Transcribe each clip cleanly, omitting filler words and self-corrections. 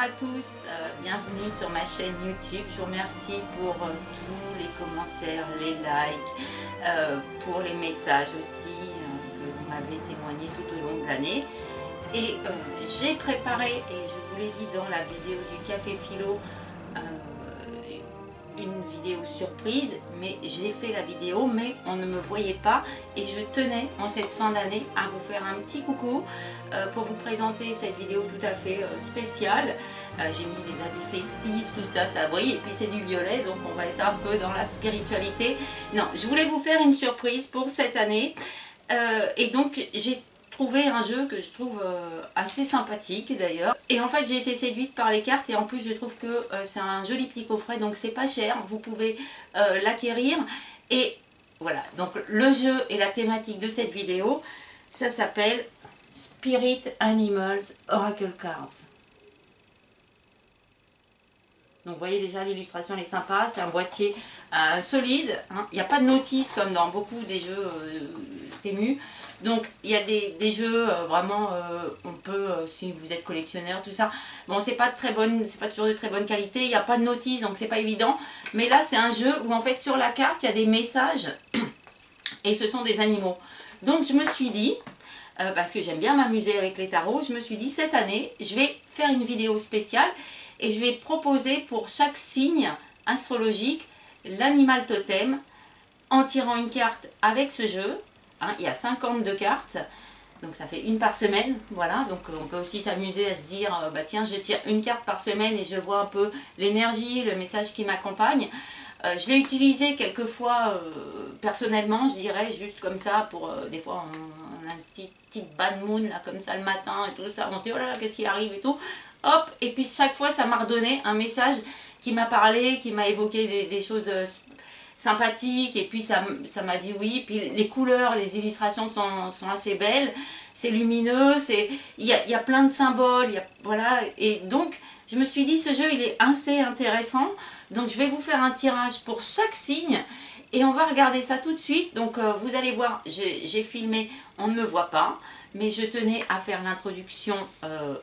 à tous, bienvenue sur ma chaîne YouTube. Je vous remercie pour tous les commentaires, les likes, pour les messages aussi que vous m'avez témoigné tout au long de l'année. Et j'ai préparé, et je vous l'ai dit dans la vidéo du Café Philo, une vidéo surprise, mais j'ai fait la vidéo mais on ne me voyait pas et je tenais en cette fin d'année à vous faire un petit coucou pour vous présenter cette vidéo tout à fait spéciale. J'ai mis les habits festifs, tout ça, ça brille et puis c'est du violet, donc on va être un peu dans la spiritualité. Non, je voulais vous faire une surprise pour cette année et donc j'ai trouvé un jeu que je trouve assez sympathique d'ailleurs, et en fait j'ai été séduite par les cartes et en plus je trouve que c'est un joli petit coffret, donc c'est pas cher, vous pouvez l'acquérir. Et voilà, donc le jeu et la thématique de cette vidéo, ça s'appelle Spirit Animals Oracle Cards. Donc vous voyez déjà l'illustration, elle est sympa, c'est un boîtier solide, hein. Il n'y a pas de notice comme dans beaucoup des jeux Temu. Donc il y a des jeux vraiment, on peut, si vous êtes collectionneur, tout ça, bon c'est pas toujours de très bonne qualité, il n'y a pas de notice, donc c'est pas évident. Mais là c'est un jeu où en fait sur la carte il y a des messages et ce sont des animaux. Donc je me suis dit, parce que j'aime bien m'amuser avec les tarots, je me suis dit cette année je vais faire une vidéo spéciale. Et je vais proposer pour chaque signe astrologique l'animal totem en tirant une carte avec ce jeu. Hein, il y a 52 cartes, donc ça fait une par semaine. Voilà, donc on peut aussi s'amuser à se dire, bah tiens, je tire une carte par semaine et je vois un peu l'énergie, le message qui m'accompagne. Je l'ai utilisé quelquefois personnellement, je dirais, juste comme ça, pour des fois on a une petite bad moon là, comme ça le matin et tout ça, on se dit oh là là, qu'est-ce qui arrive et tout. Hop, et puis chaque fois ça m'a redonné un message qui m'a parlé, qui m'a évoqué des choses sympathiques, et puis ça m'a dit oui. Puis les couleurs, les illustrations sont assez belles, c'est lumineux, il y a plein de symboles, voilà. Et donc je me suis dit ce jeu il est assez intéressant, donc je vais vous faire un tirage pour chaque signe et on va regarder ça tout de suite. Donc vous allez voir, j'ai filmé, on ne me voit pas, mais je tenais à faire l'introduction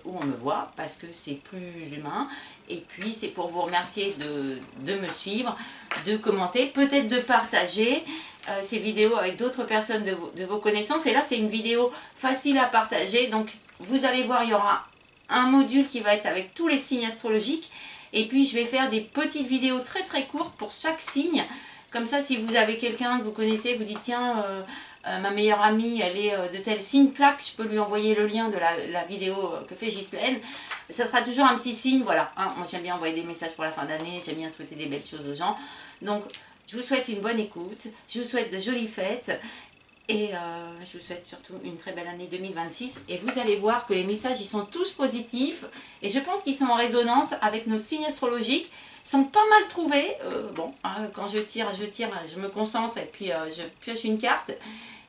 où on me voit parce que c'est plus humain. Et puis c'est pour vous remercier de me suivre, de commenter, peut-être de partager ces vidéos avec d'autres personnes de vos connaissances. Et là c'est une vidéo facile à partager, donc vous allez voir, il y aura un module qui va être avec tous les signes astrologiques. Et puis je vais faire des petites vidéos très très courtes pour chaque signe. Comme ça, si vous avez quelqu'un que vous connaissez, vous dites tiens, ma meilleure amie, elle est de tel signe, clac, je peux lui envoyer le lien de la vidéo que fait Ghislaine. Ça sera toujours un petit signe, voilà. Hein, moi j'aime bien envoyer des messages pour la fin d'année, j'aime bien souhaiter des belles choses aux gens. Donc je vous souhaite une bonne écoute, je vous souhaite de jolies fêtes. Et je vous souhaite surtout une très belle année 2026. Et vous allez voir que les messages, ils sont tous positifs. Et je pense qu'ils sont en résonance avec nos signes astrologiques. Ils sont pas mal trouvés. Bon, hein, quand je tire, je me concentre et puis je pioche une carte.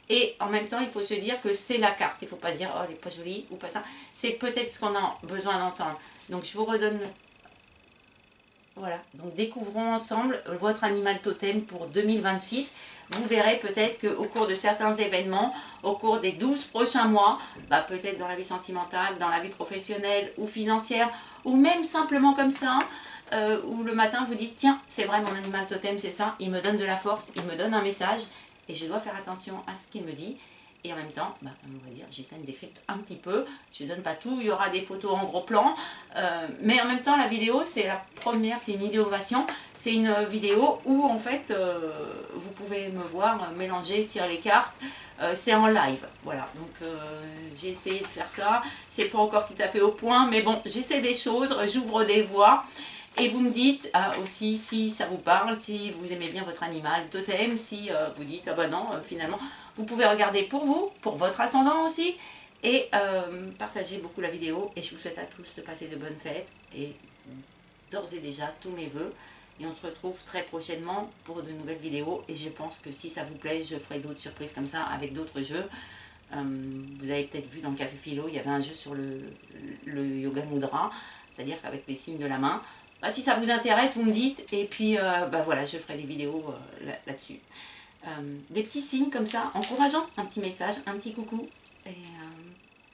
Et en même temps, il faut se dire que c'est la carte. Il ne faut pas se dire, oh, elle n'est pas jolie ou pas ça. C'est peut-être ce qu'on a besoin d'entendre. Donc, je vous redonne... Voilà, donc découvrons ensemble votre animal totem pour 2026. Vous verrez peut-être qu'au cours de certains événements, au cours des 12 prochains mois, bah peut-être dans la vie sentimentale, dans la vie professionnelle ou financière, ou même simplement comme ça, où le matin vous dites tiens, c'est vrai, mon animal totem c'est ça, il me donne de la force, il me donne un message et je dois faire attention à ce qu'il me dit. Et en même temps, bah, on va dire, Ghislaine décrypte un petit peu, je ne donne pas tout, il y aura des photos en gros plan, mais en même temps la vidéo c'est la première, c'est une innovation, c'est une vidéo où en fait vous pouvez me voir mélanger, tirer les cartes, c'est en live, voilà, donc j'ai essayé de faire ça, c'est pas encore tout à fait au point, mais bon, j'essaie des choses, j'ouvre des voies. Et vous me dites aussi si ça vous parle, si vous aimez bien votre animal totem, si vous dites ah bah non, finalement, vous pouvez regarder pour vous, pour votre ascendant aussi, et partager beaucoup la vidéo. Et je vous souhaite à tous de passer de bonnes fêtes et d'ores et déjà tous mes vœux. Et on se retrouve très prochainement pour de nouvelles vidéos. Et je pense que si ça vous plaît, je ferai d'autres surprises comme ça avec d'autres jeux. Vous avez peut-être vu dans le Café Philo, il y avait un jeu sur le Yoga Mudra, c'est-à-dire qu'avec les signes de la main. Bah, si ça vous intéresse, vous me dites, et puis bah, voilà, je ferai des vidéos là-dessus. Des petits signes comme ça, encourageants, un petit message, un petit coucou, et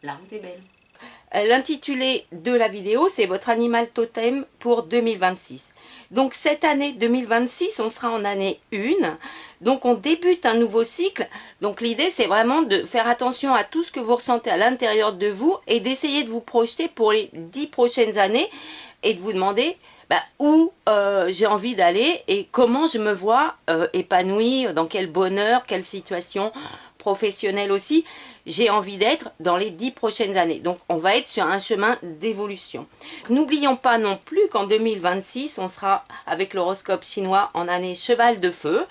la route est belle. L'intitulé de la vidéo, c'est votre animal totem pour 2026. Donc cette année 2026, on sera en année 1. Donc on débute un nouveau cycle. Donc l'idée, c'est vraiment de faire attention à tout ce que vous ressentez à l'intérieur de vous et d'essayer de vous projeter pour les 10 prochaines années et de vous demander où j'ai envie d'aller et comment je me vois épanouie, dans quel bonheur, quelle situation professionnelle aussi j'ai envie d'être dans les 10 prochaines années. Donc on va être sur un chemin d'évolution. N'oublions pas non plus qu'en 2026, on sera avec l'horoscope chinois en année cheval de feu.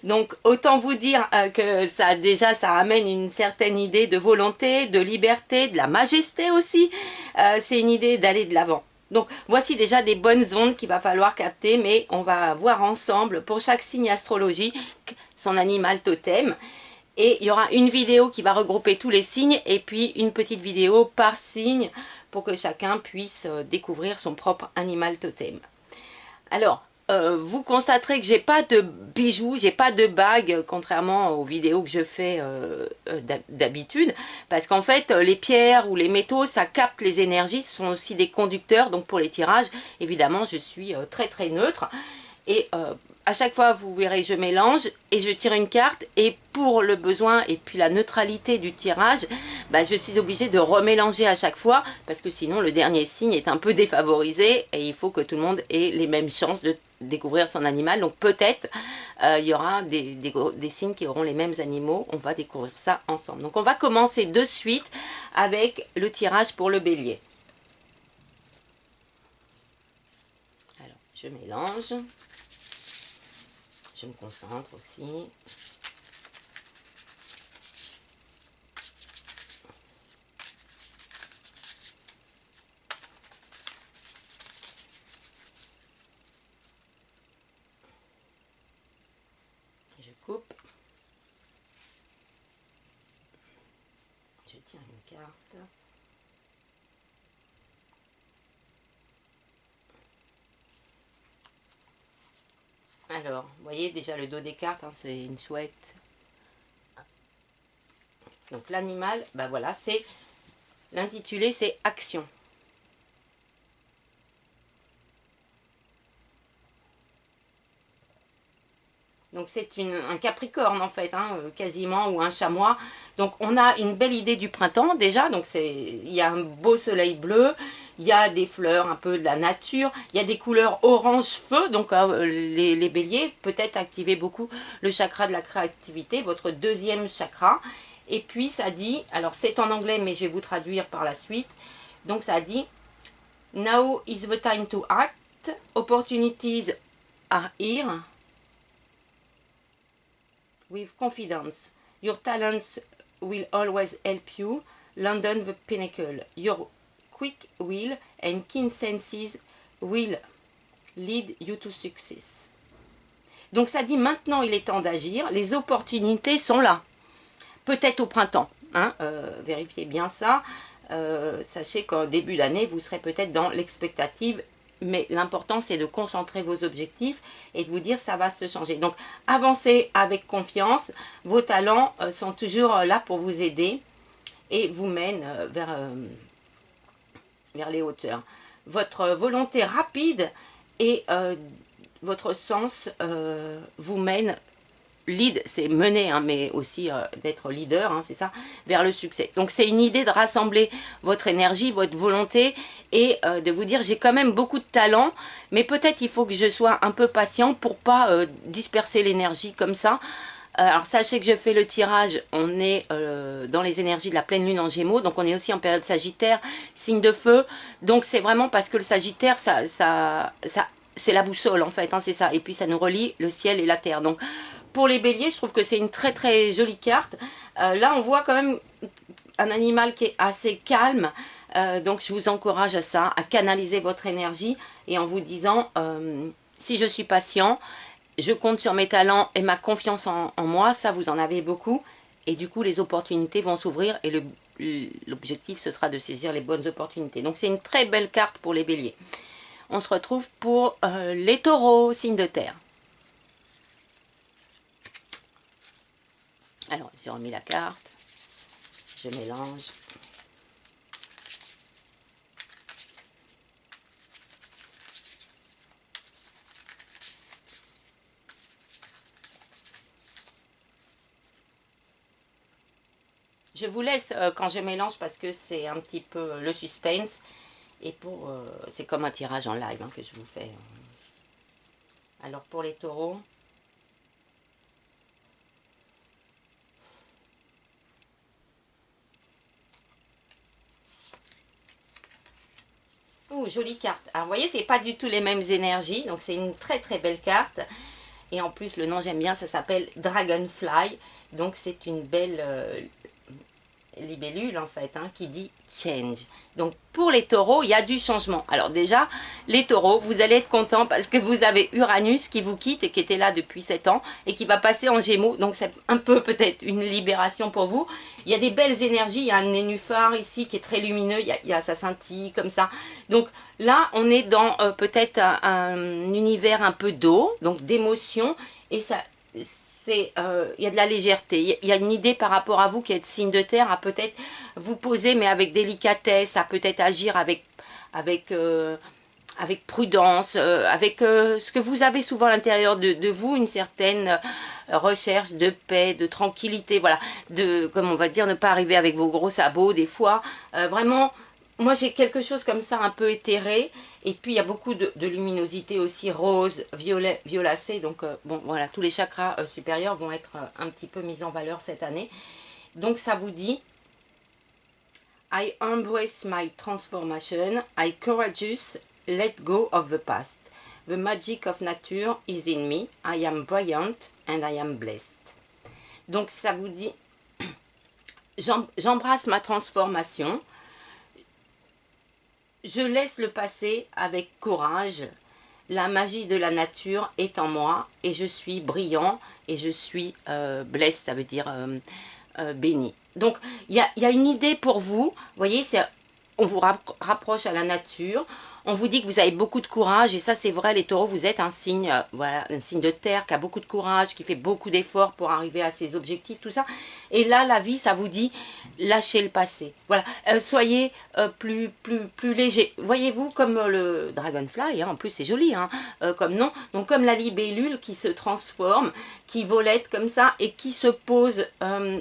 Donc autant vous dire que ça amène une certaine idée de volonté, de liberté, de la majesté aussi. C'est une idée d'aller de l'avant. Donc voici déjà des bonnes ondes qu'il va falloir capter, mais on va voir ensemble pour chaque signe astrologique son animal totem. Et il y aura une vidéo qui va regrouper tous les signes et puis une petite vidéo par signe pour que chacun puisse découvrir son propre animal totem. Alors, vous constaterez que j'ai pas de bijoux, j'ai pas de bagues, contrairement aux vidéos que je fais d'habitude, parce qu'en fait, les pierres ou les métaux, ça capte les énergies, ce sont aussi des conducteurs, donc pour les tirages, évidemment, je suis très très neutre. Et à chaque fois, vous verrez, je mélange et je tire une carte. Et pour le besoin et puis la neutralité du tirage, je suis obligée de remélanger à chaque fois parce que sinon, le dernier signe est un peu défavorisé et il faut que tout le monde ait les mêmes chances de découvrir son animal. Donc peut-être il y aura des signes qui auront les mêmes animaux. On va découvrir ça ensemble. Donc on va commencer de suite avec le tirage pour le bélier. Alors, je mélange. Je me concentre aussi. Je coupe. Je tire une carte. Alors, vous voyez déjà le dos des cartes, hein, c'est une chouette. Donc l'animal, voilà, c'est l'intitulé, c'est action. Donc c'est un capricorne en fait, hein, quasiment, ou un chamois. Donc on a une belle idée du printemps déjà. Donc il y a un beau soleil bleu, il y a des fleurs, un peu de la nature, il y a des couleurs orange feu. Donc les béliers, peut-être activez beaucoup le chakra de la créativité, votre deuxième chakra. Et puis ça dit, alors c'est en anglais mais je vais vous traduire par la suite. Donc ça dit, now is the time to act, opportunities are here. With confidence, your talents will always help you. London the pinnacle. Your quick will and keen senses will lead you to success. Donc ça dit maintenant il est temps d'agir. Les opportunités sont là. Peut-être au printemps. Hein, vérifiez bien ça. Sachez qu'en début d'année, vous serez peut-être dans l'expectative. Mais l'important, c'est de concentrer vos objectifs et de vous dire ça va se changer. Donc, avancez avec confiance. Vos talents sont toujours là pour vous aider et vous mènent vers les hauteurs. Votre volonté rapide et votre sens vous mène. Lead, c'est mener, hein, mais aussi d'être leader, hein, c'est ça, vers le succès. Donc c'est une idée de rassembler votre énergie, votre volonté et de vous dire j'ai quand même beaucoup de talent, mais peut-être il faut que je sois un peu patient pour pas disperser l'énergie comme ça. Alors sachez que je fais le tirage, on est dans les énergies de la pleine lune en Gémeaux, donc on est aussi en période Sagittaire, signe de feu. Donc c'est vraiment parce que le Sagittaire, c'est la boussole en fait, hein, c'est ça. Et puis ça nous relie le ciel et la terre. Donc pour les béliers, je trouve que c'est une très très jolie carte. Là, on voit quand même un animal qui est assez calme. Donc, je vous encourage à ça, à canaliser votre énergie et en vous disant, si je suis patient, je compte sur mes talents et ma confiance en moi, ça vous en avez beaucoup. Et du coup, les opportunités vont s'ouvrir et l'objectif, ce sera de saisir les bonnes opportunités. Donc, c'est une très belle carte pour les béliers. On se retrouve pour les taureaux, signe de terre. Alors, j'ai remis la carte, je mélange. je vous laisse quand je mélange parce que c'est un petit peu le suspense. Et c'est comme un tirage en live hein, que je vous fais. Alors pour les taureaux. Oh, jolie carte. Alors, vous voyez, c'est pas du tout les mêmes énergies. Donc, c'est une très, très belle carte. Et en plus, le nom, j'aime bien, ça s'appelle Dragonfly. Donc, c'est une belle libellule, en fait, hein, qui dit change. Donc, pour les taureaux, il y a du changement. Alors, déjà, les taureaux, vous allez être contents parce que vous avez Uranus qui vous quitte et qui était là depuis 7 ans et qui va passer en Gémeaux. Donc, c'est un peu peut-être une libération pour vous. Il y a des belles énergies. Il y a un nénuphar ici qui est très lumineux. Il y a sa scintille comme ça. Donc, là, on est dans peut-être un univers un peu d'eau, donc d'émotion. Et ça... il y a de la légèreté, il y a une idée par rapport à vous qui êtes signe de terre, à peut-être vous poser mais avec délicatesse, à peut-être agir avec prudence, avec ce que vous avez souvent à l'intérieur de vous, une certaine recherche de paix, de tranquillité, voilà, comme on va dire, ne pas arriver avec vos gros sabots des fois, vraiment. Moi, j'ai quelque chose comme ça, un peu éthéré. Et puis, il y a beaucoup de luminosité aussi, rose, violet, violacé. Donc, bon, voilà, tous les chakras supérieurs vont être un petit peu mis en valeur cette année. Donc, ça vous dit I embrace my transformation. I courageous let go of the past. The magic of nature is in me. I am brilliant and I am blessed. Donc, ça vous dit j'embrasse ma transformation. Je laisse le passé avec courage. La magie de la nature est en moi et je suis brillant et je suis blessed, ça veut dire béni. Donc, il y a une idée pour vous. Vous voyez, on vous rapproche à la nature. On vous dit que vous avez beaucoup de courage et ça c'est vrai, les taureaux, vous êtes un signe, voilà, un signe de terre qui a beaucoup de courage, qui fait beaucoup d'efforts pour arriver à ses objectifs, tout ça. Et là, la vie, ça vous dit lâchez le passé. Voilà, soyez plus léger. Voyez-vous comme le dragonfly, hein, en plus c'est joli, hein, comme nom. Donc comme la libellule qui se transforme, qui volette comme ça et qui se pose un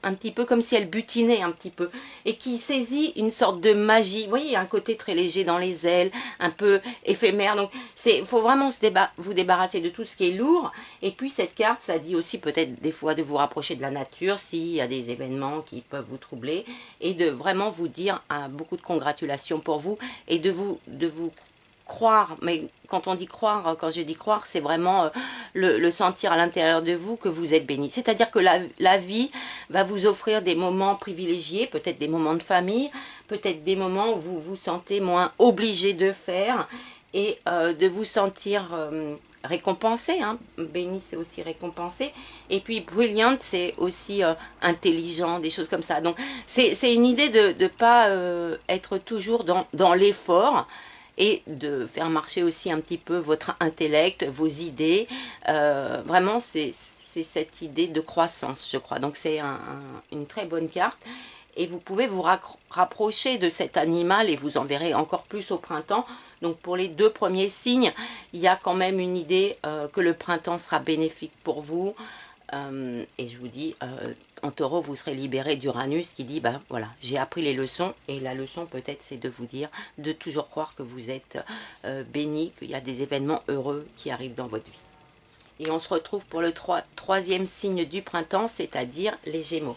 petit peu comme si elle butinait un petit peu et qui saisit une sorte de magie. Vous voyez, il y a un côté très léger dans les ailes, un peu éphémère. Donc, il faut vraiment vous débarrasser de tout ce qui est lourd. Et puis, cette carte, ça dit aussi peut-être des fois de vous rapprocher de la nature s'il y a des événements qui peuvent vous troubler et de vraiment vous dire beaucoup de congratulations pour vous et de vous croire, mais quand on dit croire, quand je dis croire, c'est vraiment le sentir à l'intérieur de vous que vous êtes béni. C'est-à-dire que la vie va vous offrir des moments privilégiés, peut-être des moments de famille, peut-être des moments où vous vous sentez moins obligé de faire et de vous sentir récompensé. Hein. Béni, c'est aussi récompensé. Et puis, brilliant, c'est aussi intelligent, des choses comme ça. Donc, c'est une idée de ne pas être toujours dans l'effort, et de faire marcher aussi un petit peu votre intellect, vos idées. Vraiment, c'est cette idée de croissance, je crois. Donc, c'est une très bonne carte. Et vous pouvez vous rapprocher de cet animal et vous en verrez encore plus au printemps. Donc, pour les 2 premiers signes, il y a quand même une idée que le printemps sera bénéfique pour vous. Et je vous dis, en taureau, vous serez libéré d'Uranus qui dit, bah voilà, j'ai appris les leçons. Et la leçon peut-être, c'est de vous dire, de toujours croire que vous êtes béni, qu'il y a des événements heureux qui arrivent dans votre vie. Et on se retrouve pour le troisième signe du printemps, c'est-à-dire les Gémeaux.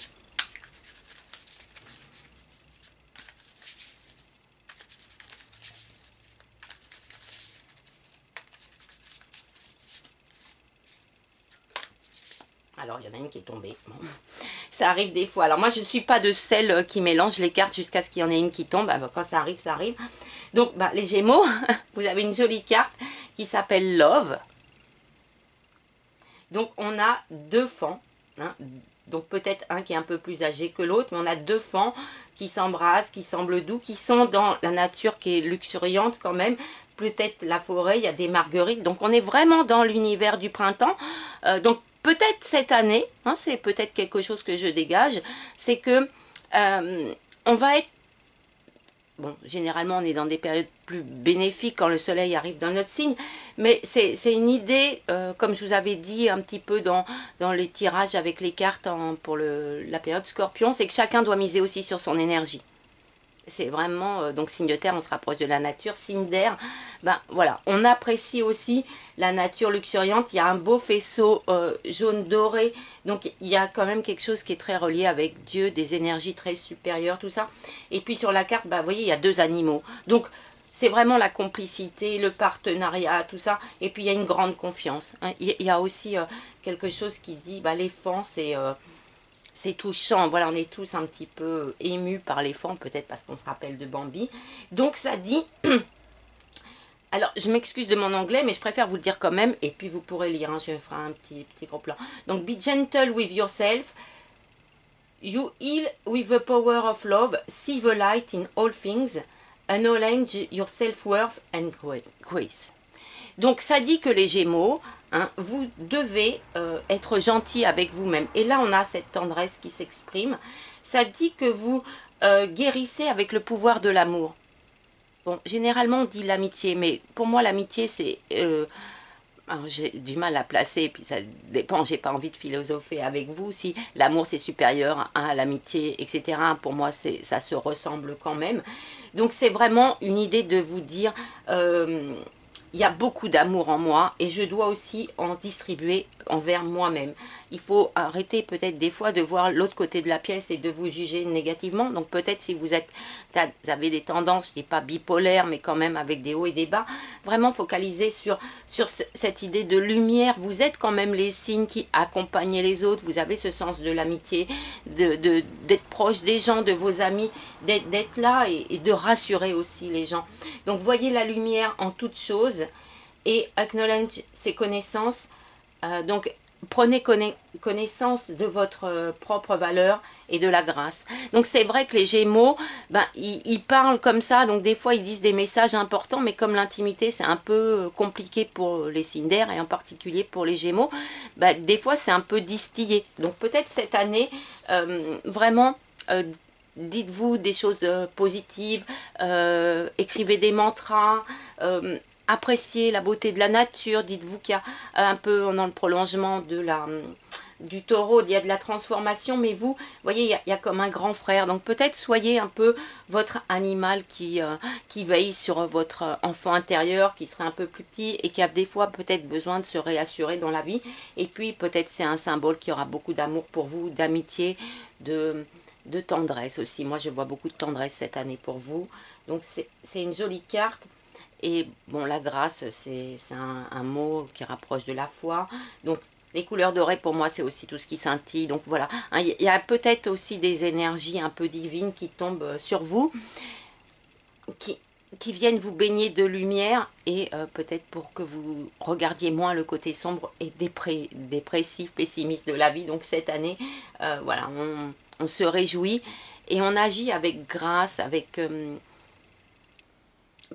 Alors, il y en a une qui est tombée. Bon. Ça arrive des fois. Alors, moi, je ne suis pas de celle qui mélange les cartes jusqu'à ce qu'il y en ait une qui tombe. Alors, quand ça arrive, ça arrive. Donc, bah, les Gémeaux, vous avez une jolie carte qui s'appelle Love. Donc, on a 2 fans. Hein. Donc, peut-être un qui est un peu plus âgé que l'autre. Mais on a 2 fans qui s'embrassent, qui semblent doux, qui sont dans la nature qui est luxuriante quand même. Peut-être la forêt, il y a des marguerites. Donc, on est vraiment dans l'univers du printemps. Donc, peut-être cette année, hein, c'est peut-être quelque chose que je dégage, c'est que on va être bon, généralement on est dans des périodes plus bénéfiques quand le soleil arrive dans notre signe, mais c'est une idée, comme je vous avais dit un petit peu dans les tirages avec les cartes pour la période Scorpion, c'est que chacun doit miser aussi sur son énergie. C'est vraiment, donc signe de terre, on se rapproche de la nature, signe d'air, ben voilà, on apprécie aussi la nature luxuriante, il y a un beau faisceau jaune doré, donc il y a quand même quelque chose qui est très relié avec Dieu, des énergies très supérieures, tout ça. Et puis sur la carte, ben, vous voyez, il y a 2 animaux, donc c'est vraiment la complicité, le partenariat, tout ça, et puis il y a une grande confiance, hein. Il y a aussi quelque chose qui dit, l'éléphant c'est touchant, voilà, on est tous un petit peu émus par l'éléphant, peut-être parce qu'on se rappelle de Bambi. Donc ça dit, alors je m'excuse de mon anglais, mais je préfère vous le dire quand même, et puis vous pourrez lire, hein, je ferai un petit gros plan. Donc, be gentle with yourself, you heal with the power of love, see the light in all things, acknowledge your self-worth and grace. Donc ça dit que les Gémeaux, hein, vous devez être gentil avec vous-même. Et là, on a cette tendresse qui s'exprime. Ça dit que vous guérissez avec le pouvoir de l'amour. Bon, généralement, on dit l'amitié, mais pour moi, l'amitié, c'est... j'ai du mal à placer, puis ça dépend, j'ai pas envie de philosopher avec vous. Si l'amour, c'est supérieur à l'amitié, etc., pour moi, ça se ressemble quand même. Donc, c'est vraiment une idée de vous dire... il y a beaucoup d'amour en moi et je dois aussi en distribuer envers moi-même. Il faut arrêter peut-être des fois de voir l'autre côté de la pièce et de vous juger négativement. Donc peut-être si vous avez des tendances, je ne dis pas bipolaires, mais quand même avec des hauts et des bas, vraiment focaliser sur cette idée de lumière. Vous êtes quand même les signes qui accompagnent les autres. Vous avez ce sens de l'amitié, d'être proche des gens, de vos amis, d'être là et de rassurer aussi les gens. Donc voyez la lumière en toutes choses et acknowledge ses connaissances. Donc prenez connaissance de votre propre valeur et de la grâce. Donc c'est vrai que les Gémeaux, ils parlent comme ça, donc des fois ils disent des messages importants, mais comme l'intimité c'est un peu compliqué pour les signes d'air et en particulier pour les Gémeaux, des fois c'est un peu distillé. Donc peut-être cette année, vraiment... dites-vous des choses positives, écrivez des mantras, appréciez la beauté de la nature, dites-vous qu'il y a un peu dans le prolongement du taureau, il y a de la transformation, mais vous voyez, il y a comme un grand frère, donc peut-être soyez un peu votre animal qui veille sur votre enfant intérieur, qui serait un peu plus petit et qui a des fois peut-être besoin de se réassurer dans la vie, et puis peut-être c'est un symbole qui aura beaucoup d'amour pour vous, d'amitié, de tendresse aussi. Moi, je vois beaucoup de tendresse cette année pour vous. Donc, c'est une jolie carte. Et bon, la grâce, c'est un mot qui rapproche de la foi. Donc, les couleurs dorées, pour moi, c'est aussi tout ce qui scintille. Donc, voilà. Il y a peut-être aussi des énergies un peu divines qui tombent sur vous, qui viennent vous baigner de lumière et peut-être pour que vous regardiez moins le côté sombre et dépressif, pessimiste de la vie. Donc, cette année, voilà, on se réjouit et on agit avec grâce, avec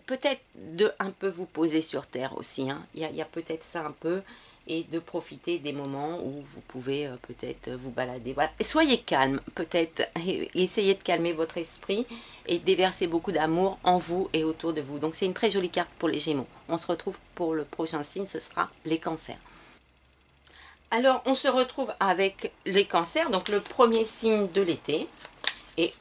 peut-être de un peu vous poser sur terre aussi, hein. Il y a peut-être ça un peu, et de profiter des moments où vous pouvez peut-être vous balader. Voilà. Et soyez calme, peut-être, et essayez de calmer votre esprit et déverser beaucoup d'amour en vous et autour de vous. Donc c'est une très jolie carte pour les Gémeaux. On se retrouve pour le prochain signe, ce sera les Cancers. Alors, on se retrouve avec les Cancers, donc le premier signe de l'été. Et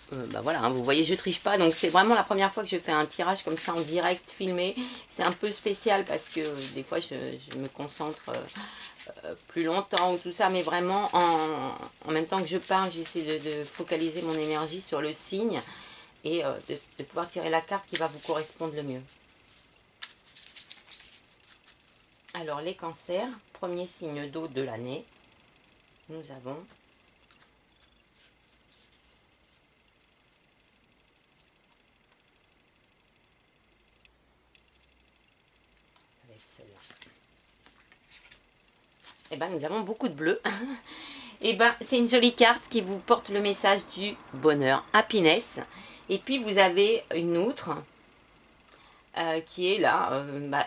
voilà, hein, vous voyez, je triche pas, donc c'est vraiment la première fois que je fais un tirage comme ça en direct, filmé. C'est un peu spécial parce que des fois, je me concentre plus longtemps ou tout ça, mais vraiment, en même temps que je parle, j'essaie de focaliser mon énergie sur le signe et de pouvoir tirer la carte qui va vous correspondre le mieux. Alors, les Cancers, premier signe d'eau de l'année, nous avons avec celle-là. Et ben, nous avons beaucoup de bleu. Et ben, c'est une jolie carte qui vous porte le message du bonheur, happiness. Et puis, vous avez une outre. qui est là,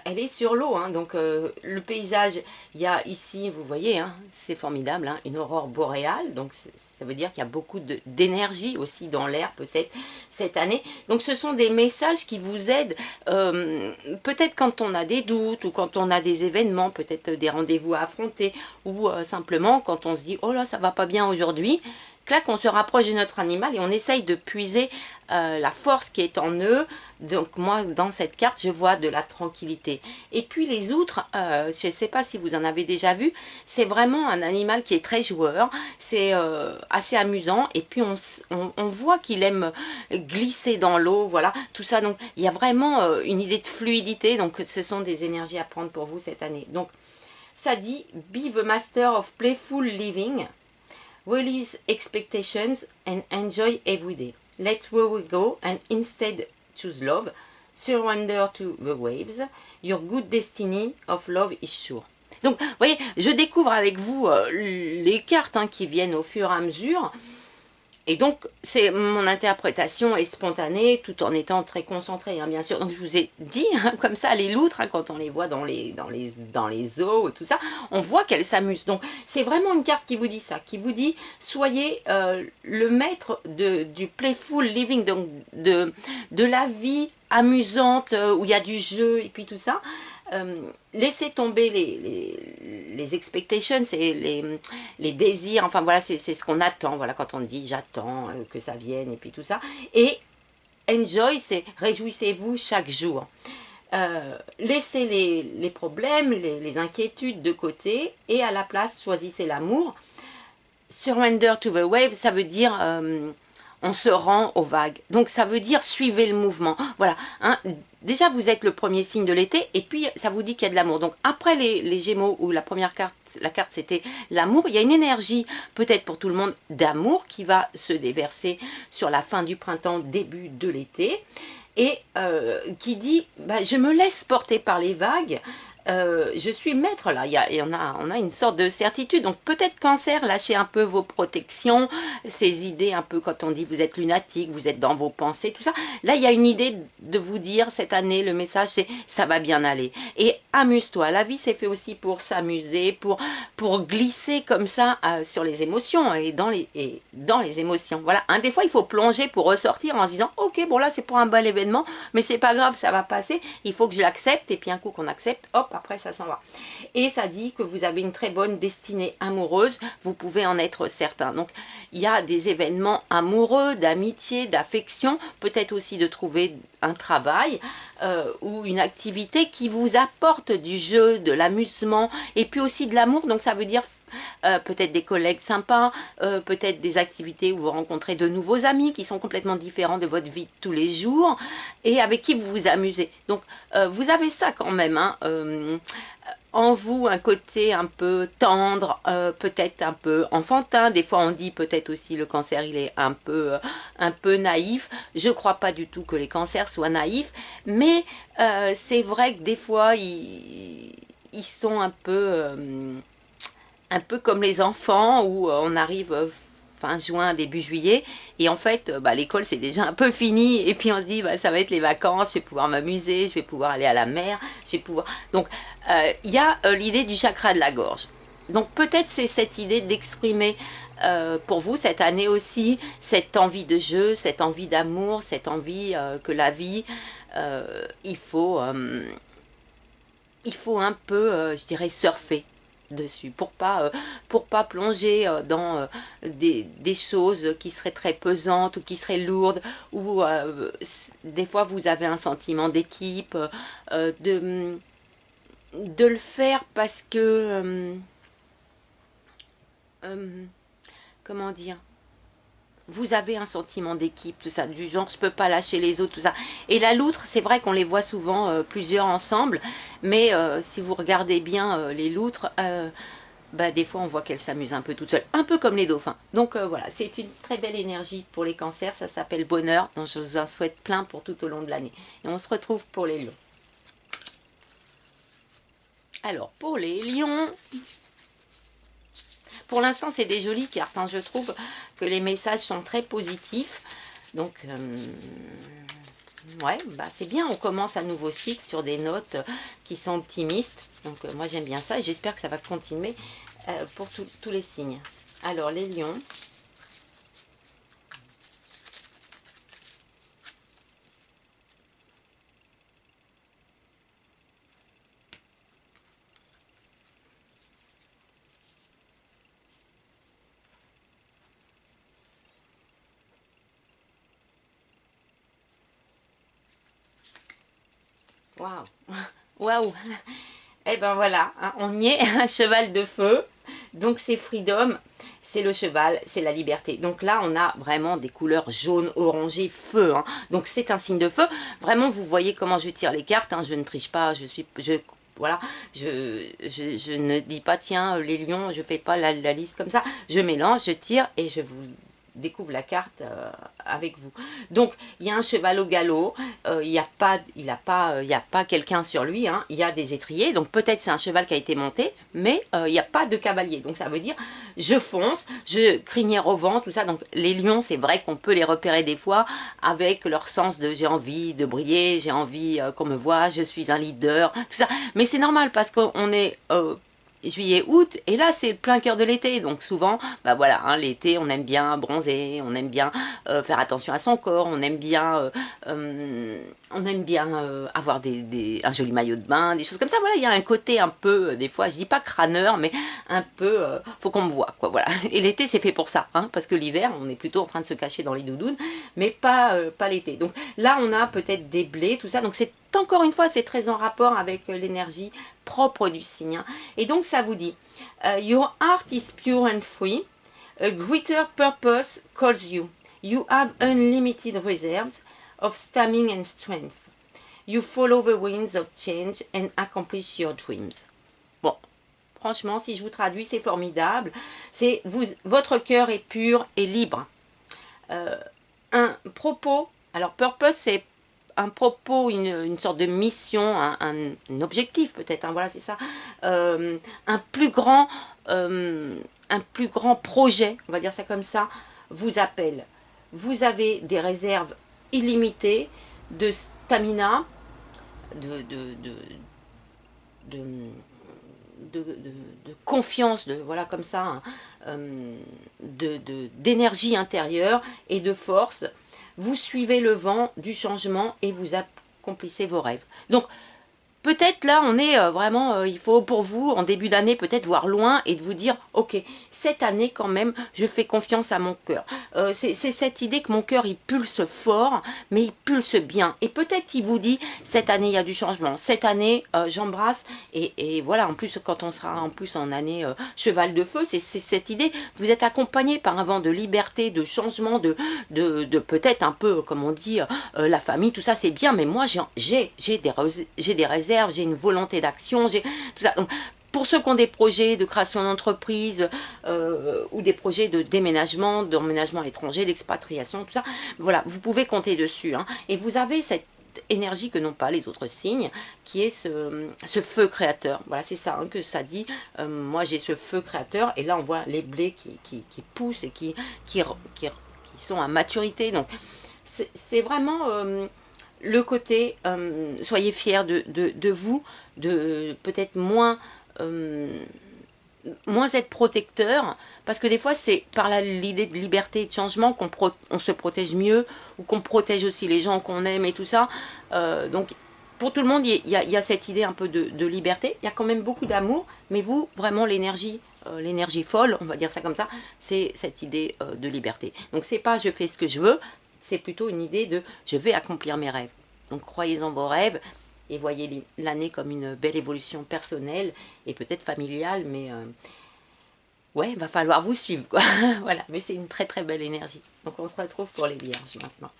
elle est sur l'eau, hein, donc le paysage, il y a ici, vous voyez, hein, c'est formidable, hein, une aurore boréale, donc ça veut dire qu'il y a beaucoup d'énergie aussi dans l'air peut-être cette année. Donc ce sont des messages qui vous aident, peut-être quand on a des doutes ou quand on a des événements, peut-être des rendez-vous à affronter, ou simplement quand on se dit oh là ça va pas bien aujourd'hui. Clac, on se rapproche de notre animal et on essaye de puiser la force qui est en eux. Donc moi, dans cette carte, je vois de la tranquillité. Et puis les outres, je ne sais pas si vous en avez déjà vu, c'est vraiment un animal qui est très joueur, c'est assez amusant. Et puis on voit qu'il aime glisser dans l'eau, voilà, tout ça. Donc il y a vraiment une idée de fluidité, donc ce sont des énergies à prendre pour vous cette année. Donc ça dit « Be the master of playful living ». Release expectations and enjoy every day. Let worry go and instead choose love. Surrender to the waves. Your good destiny of love is sure. Donc, vous voyez, je découvre avec vous les cartes hein, qui viennent au fur et à mesure. Et donc, c'est mon interprétation est spontanée, tout en étant très concentrée, hein, bien sûr. Donc, je vous ai dit, hein, comme ça, les loutres, hein, quand on les voit dans les zoos et tout ça, on voit qu'elles s'amusent. Donc, c'est vraiment une carte qui vous dit ça, qui vous dit, soyez le maître du playful living, donc de la vie amusante, où il y a du jeu et puis tout ça. Laissez tomber les expectations, c'est les désirs, enfin voilà, c'est ce qu'on attend, voilà, quand on dit j'attends que ça vienne et puis tout ça. Et enjoy, c'est réjouissez-vous chaque jour. Laissez les problèmes, les inquiétudes de côté et à la place, choisissez l'amour. Surrender to the wave, ça veut dire on se rend aux vagues. Donc ça veut dire suivez le mouvement. Voilà, hein. Déjà vous êtes le premier signe de l'été et puis ça vous dit qu'il y a de l'amour. Donc après les Gémeaux où la première carte, la carte c'était l'amour, il y a une énergie peut-être pour tout le monde d'amour qui va se déverser sur la fin du printemps, début de l'été et qui dit bah, je me laisse porter par les vagues. Je suis maître là, on a une sorte de certitude, donc peut-être Cancer, lâchez un peu vos protections, ces idées un peu quand on dit vous êtes lunatique, vous êtes dans vos pensées, tout ça, là il y a une idée de vous dire cette année, le message c'est ça va bien aller, et amuse-toi, la vie c'est fait aussi pour s'amuser, pour glisser comme ça sur les émotions et dans les émotions, voilà, des fois il faut plonger pour ressortir en se disant ok bon là c'est pour un bel événement, mais c'est pas grave, ça va passer, il faut que je l'accepte, et puis un coup qu'on accepte, hop, après ça s'en va. Et ça dit que vous avez une très bonne destinée amoureuse, vous pouvez en être certain. Donc il y a des événements amoureux, d'amitié, d'affection, peut-être aussi de trouver un travail ou une activité qui vous apporte du jeu, de l'amusement et puis aussi de l'amour. Donc ça veut dire peut-être des collègues sympas, peut-être des activités où vous rencontrez de nouveaux amis qui sont complètement différents de votre vie de tous les jours et avec qui vous vous amusez. Donc vous avez ça quand même, hein, en vous un côté un peu tendre, peut-être un peu enfantin. Des fois on dit peut-être aussi le Cancer il est un peu naïf. Je ne crois pas du tout que les cancers soient naïfs, mais c'est vrai que des fois ils sont un peu comme les enfants où on arrive fin juin, début juillet, et en fait, l'école c'est déjà un peu fini, et puis on se dit, ça va être les vacances, je vais pouvoir m'amuser, je vais pouvoir aller à la mer, je vais pouvoir... Donc, il y a l'idée du chakra de la gorge. Donc peut-être c'est cette idée d'exprimer pour vous cette année aussi, cette envie de jeu, cette envie d'amour, cette envie que la vie, il faut un peu, je dirais, surfer dessus pour pas plonger dans des choses qui seraient très pesantes ou qui seraient lourdes, ou des fois vous avez un sentiment d'équipe, de le faire parce que comment dire, vous avez un sentiment d'équipe, tout ça, du genre je peux pas lâcher les autres, tout ça. Et la loutre, c'est vrai qu'on les voit souvent plusieurs ensemble, mais si vous regardez bien les loutres, des fois on voit qu'elles s'amusent un peu toutes seules, un peu comme les dauphins. Donc voilà, c'est une très belle énergie pour les cancers, ça s'appelle bonheur, donc je vous en souhaite plein pour tout au long de l'année. Et on se retrouve pour les lions. Alors pour les lions... Pour l'instant, c'est des jolies cartes, hein. Je trouve que les messages sont très positifs. Donc, Ouais, bah c'est bien, on commence un nouveau cycle sur des notes qui sont optimistes. Donc moi j'aime bien ça et j'espère que ça va continuer pour tous les signes. Alors les lions. Waouh, waouh. Eh ben voilà, hein, on y est, un cheval de feu. Donc c'est freedom, c'est le cheval, c'est la liberté. Donc là, on a vraiment des couleurs jaune, orangé, feu. Hein. Donc c'est un signe de feu. Vraiment, vous voyez comment je tire les cartes. Hein. Je ne triche pas, voilà, je ne dis pas tiens les lions, je fais pas la liste comme ça. Je mélange, je tire et je vous découvre la carte avec vous. Donc il y a un cheval au galop, il n'y a pas, il a pas quelqu'un sur lui, hein, il y a des étriers, donc peut-être c'est un cheval qui a été monté, mais il n'y a pas de cavalier. Donc ça veut dire je fonce, je crinière au vent, tout ça. Donc les lions, c'est vrai qu'on peut les repérer des fois avec leur sens de j'ai envie de briller, j'ai envie qu'on me voit, je suis un leader, tout ça. Mais c'est normal parce qu'on est juillet, août, et là c'est plein cœur de l'été, donc souvent, bah voilà, hein, l'été on aime bien bronzer, on aime bien faire attention à son corps, on aime bien avoir un joli maillot de bain, des choses comme ça, voilà, il y a un côté un peu, des fois, je dis pas crâneur, mais un peu, faut qu'on me voit, quoi, voilà, et l'été c'est fait pour ça, hein, parce que l'hiver, on est plutôt en train de se cacher dans les doudounes, mais pas l'été, donc là on a peut-être des blés, tout ça, donc c'est encore une fois, c'est très en rapport avec l'énergie propre du signe. Hein. Et donc, ça vous dit, Your heart is pure and free. A greater purpose calls you. You have unlimited reserves of stamina and strength. You follow the winds of change and accomplish your dreams. Bon, franchement, si je vous traduis, c'est formidable. C'est votre cœur est pur et libre. Un propos, alors purpose, c'est un propos, une sorte de mission, un objectif peut-être, hein, voilà c'est ça, un plus grand projet, on va dire ça comme ça, vous appelle. Vous avez des réserves illimitées de stamina, de, de, de, de, de confiance, de voilà comme ça, hein, d'énergie intérieure et de force. Vous suivez le vent du changement et vous accomplissez vos rêves. Donc peut-être là, on est vraiment, il faut pour vous, en début d'année, peut-être voir loin et de vous dire, ok, cette année quand même, je fais confiance à mon cœur. C'est cette idée que mon cœur, il pulse fort, mais il pulse bien. Et peut-être qu'il vous dit, cette année, il y a du changement. Cette année, j'embrasse. Et voilà, en plus, quand on sera en plus en année cheval de feu, c'est cette idée, vous êtes accompagné par un vent de liberté, de changement, de peut-être un peu, comme on dit, la famille, tout ça, c'est bien, mais moi, j'ai des réserves, j'ai une volonté d'action, j'ai tout ça. Donc, pour ceux qui ont des projets de création d'entreprise ou des projets de déménagement, d'emménagement à l'étranger, d'expatriation, tout ça, voilà, vous pouvez compter dessus. Hein. Et vous avez cette énergie que n'ont pas les autres signes, qui est ce feu créateur. Voilà, c'est ça hein, que ça dit. Moi, j'ai ce feu créateur, et là, on voit les blés qui poussent et qui sont à maturité. Donc, c'est vraiment le côté soyez fiers de vous, de peut-être moins être protecteur, parce que des fois c'est par l'idée de liberté et de changement on se protège mieux, ou qu'on protège aussi les gens qu'on aime et tout ça. Donc pour tout le monde, il y a cette idée un peu de liberté, il y a quand même beaucoup d'amour, mais vous, vraiment l'énergie folle, on va dire ça comme ça, c'est cette idée de liberté. Donc c'est pas je fais ce que je veux, c'est plutôt une idée de je vais accomplir mes rêves. Donc croyez en vos rêves et voyez l'année comme une belle évolution personnelle et peut-être familiale, mais ouais, il va falloir vous suivre, quoi. Voilà, mais c'est une très très belle énergie. Donc on se retrouve pour les vierges maintenant.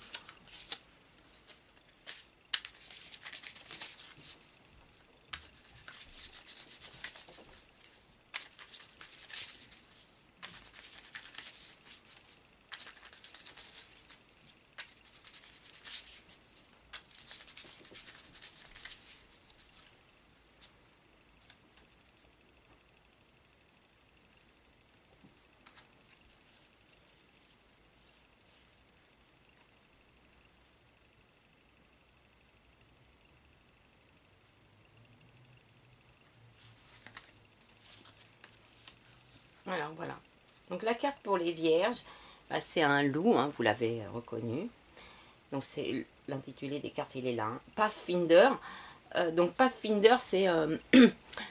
Alors voilà. Donc la carte pour les vierges, bah, c'est un loup, hein, vous l'avez reconnu. Donc c'est l'intitulé des cartes, il est là. Hein. Pathfinder. Donc Pathfinder, c'est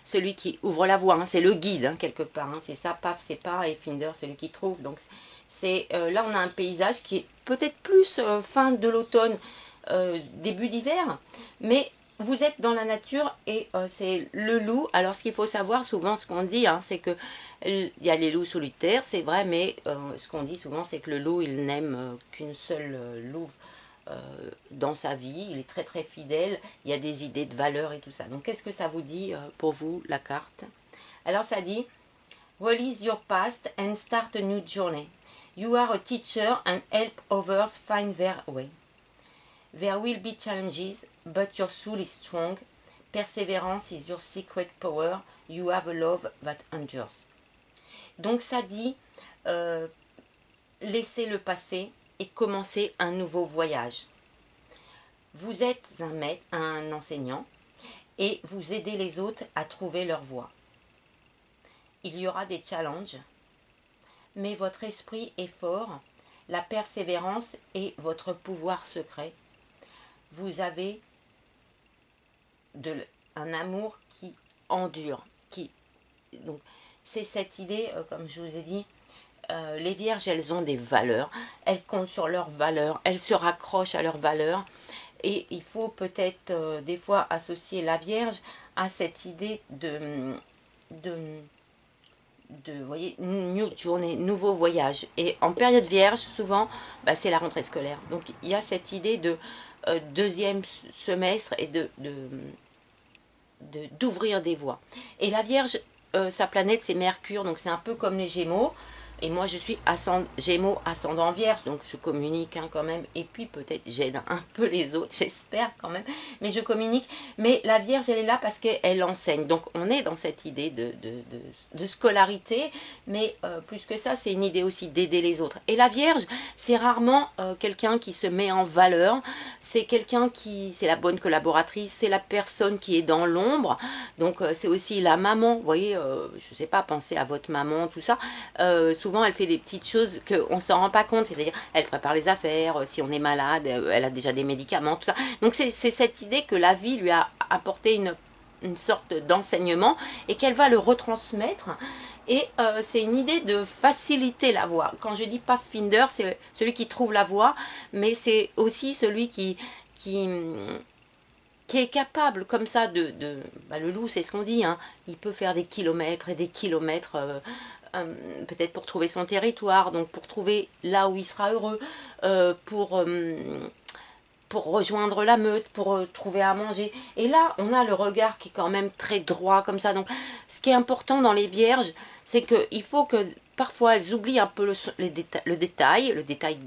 celui qui ouvre la voie, hein, c'est le guide hein, quelque part. Hein, c'est ça, Path c'est pas, et Finder celui qui trouve. Donc c'est là on a un paysage qui est peut-être plus fin de l'automne, début d'hiver, mais vous êtes dans la nature et c'est le loup. Alors ce qu'il faut savoir souvent, ce qu'on dit, hein, c'est que il y a les loups solitaires, c'est vrai, mais ce qu'on dit souvent, c'est que le loup, il n'aime qu'une seule louve dans sa vie, il est très très fidèle, il y a des idées de valeur et tout ça. Donc qu'est-ce que ça vous dit pour vous, la carte? Alors ça dit, release your past and start a new journey. You are a teacher and help others find their way. There will be challenges, but your soul is strong. Perseverance is your secret power. You have a love that endures. Donc ça dit, laissez le passé et commencer un nouveau voyage. Vous êtes un enseignant et vous aidez les autres à trouver leur voie. Il y aura des challenges, mais votre esprit est fort, la persévérance est votre pouvoir secret. Vous avez un amour qui endure. Donc, c'est cette idée, comme je vous ai dit, les vierges, elles ont des valeurs, elles comptent sur leurs valeurs, elles se raccrochent à leurs valeurs. Et il faut peut-être des fois associer la Vierge à cette idée vous voyez, new journée, nouveau voyage. Et en période Vierge, souvent, bah, c'est la rentrée scolaire. Donc il y a cette idée de deuxième semestre et d'ouvrir des voies. Et la Vierge, sa planète, c'est Mercure, donc c'est un peu comme les Gémeaux. Et moi, je suis Gémeaux ascendant Vierge, donc je communique hein, quand même. Et puis peut-être j'aide un peu les autres, j'espère quand même. Mais je communique. Mais la Vierge, elle est là parce qu'elle enseigne. Donc on est dans cette idée de scolarité. Mais plus que ça, c'est une idée aussi d'aider les autres. Et la Vierge, c'est rarement quelqu'un qui se met en valeur. C'est quelqu'un qui, c'est la bonne collaboratrice. C'est la personne qui est dans l'ombre. Donc c'est aussi la maman. Vous voyez, je ne sais pas, pensez à votre maman, tout ça. Souvent elle fait des petites choses qu'on ne s'en rend pas compte, c'est-à-dire elle prépare les affaires, si on est malade, elle a déjà des médicaments, tout ça. Donc c'est cette idée que la vie lui a apporté une sorte d'enseignement et qu'elle va le retransmettre. Et c'est une idée de faciliter la voie. Quand je dis Pathfinder, c'est celui qui trouve la voie, mais c'est aussi celui qui est capable comme ça bah, le loup, c'est ce qu'on dit, hein, il peut faire des kilomètres et des kilomètres peut-être pour trouver son territoire, donc pour trouver là où il sera heureux, pour rejoindre la meute, pour trouver à manger. Et là, on a le regard qui est quand même très droit comme ça. Donc, ce qui est important dans les vierges, c'est qu'il faut que parfois elles oublient un peu le détail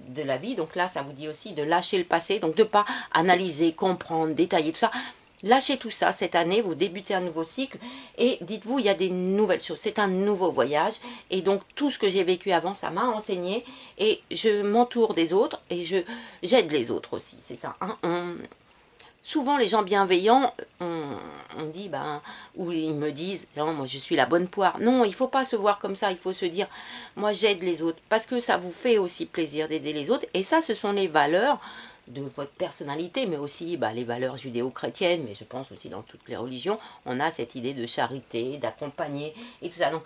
de la vie. Donc là, ça vous dit aussi de lâcher le passé, donc de ne pas analyser, comprendre, détailler tout ça. Lâchez tout ça cette année, vous débutez un nouveau cycle et dites-vous, il y a des nouvelles choses, c'est un nouveau voyage et donc tout ce que j'ai vécu avant, ça m'a enseigné et je m'entoure des autres et j'aide les autres aussi, c'est ça. Hein, souvent les gens bienveillants, on dit, ben, ou ils me disent, non, moi je suis la bonne poire. Non, il ne faut pas se voir comme ça, il faut se dire, moi j'aide les autres parce que ça vous fait aussi plaisir d'aider les autres et ça, ce sont les valeurs de votre personnalité, mais aussi bah, les valeurs judéo-chrétiennes, mais je pense aussi dans toutes les religions, on a cette idée de charité, d'accompagner et tout ça. Donc,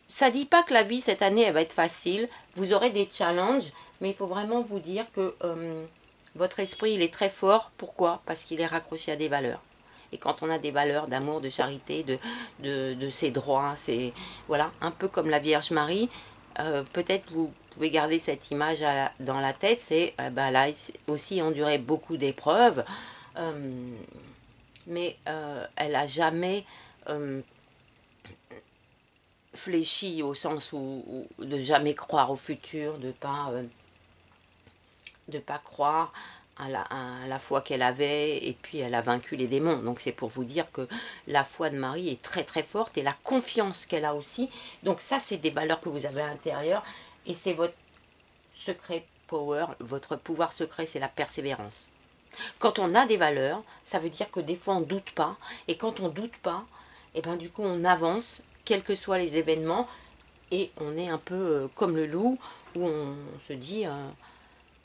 ça ne dit pas que la vie cette année, elle va être facile, vous aurez des challenges, mais il faut vraiment vous dire que votre esprit, il est très fort. Pourquoi? Parce qu'il est raccroché à des valeurs. Et quand on a des valeurs d'amour, de charité, de ses droits, c'est voilà, un peu comme la Vierge Marie, peut-être vous pouvez garder cette image dans la tête, c'est ben là aussi enduré beaucoup d'épreuves, mais elle n'a jamais fléchi au sens où de jamais croire au futur, de pas croire à la foi qu'elle avait, et puis elle a vaincu les démons. Donc c'est pour vous dire que la foi de Marie est très très forte, et la confiance qu'elle a aussi. Donc ça, c'est des valeurs que vous avez à l'intérieur, et c'est votre secret power, votre pouvoir secret, c'est la persévérance. Quand on a des valeurs, ça veut dire que des fois on ne doute pas, et quand on ne doute pas, et ben du coup on avance, quels que soient les événements, et on est un peu comme le loup, où on se dit,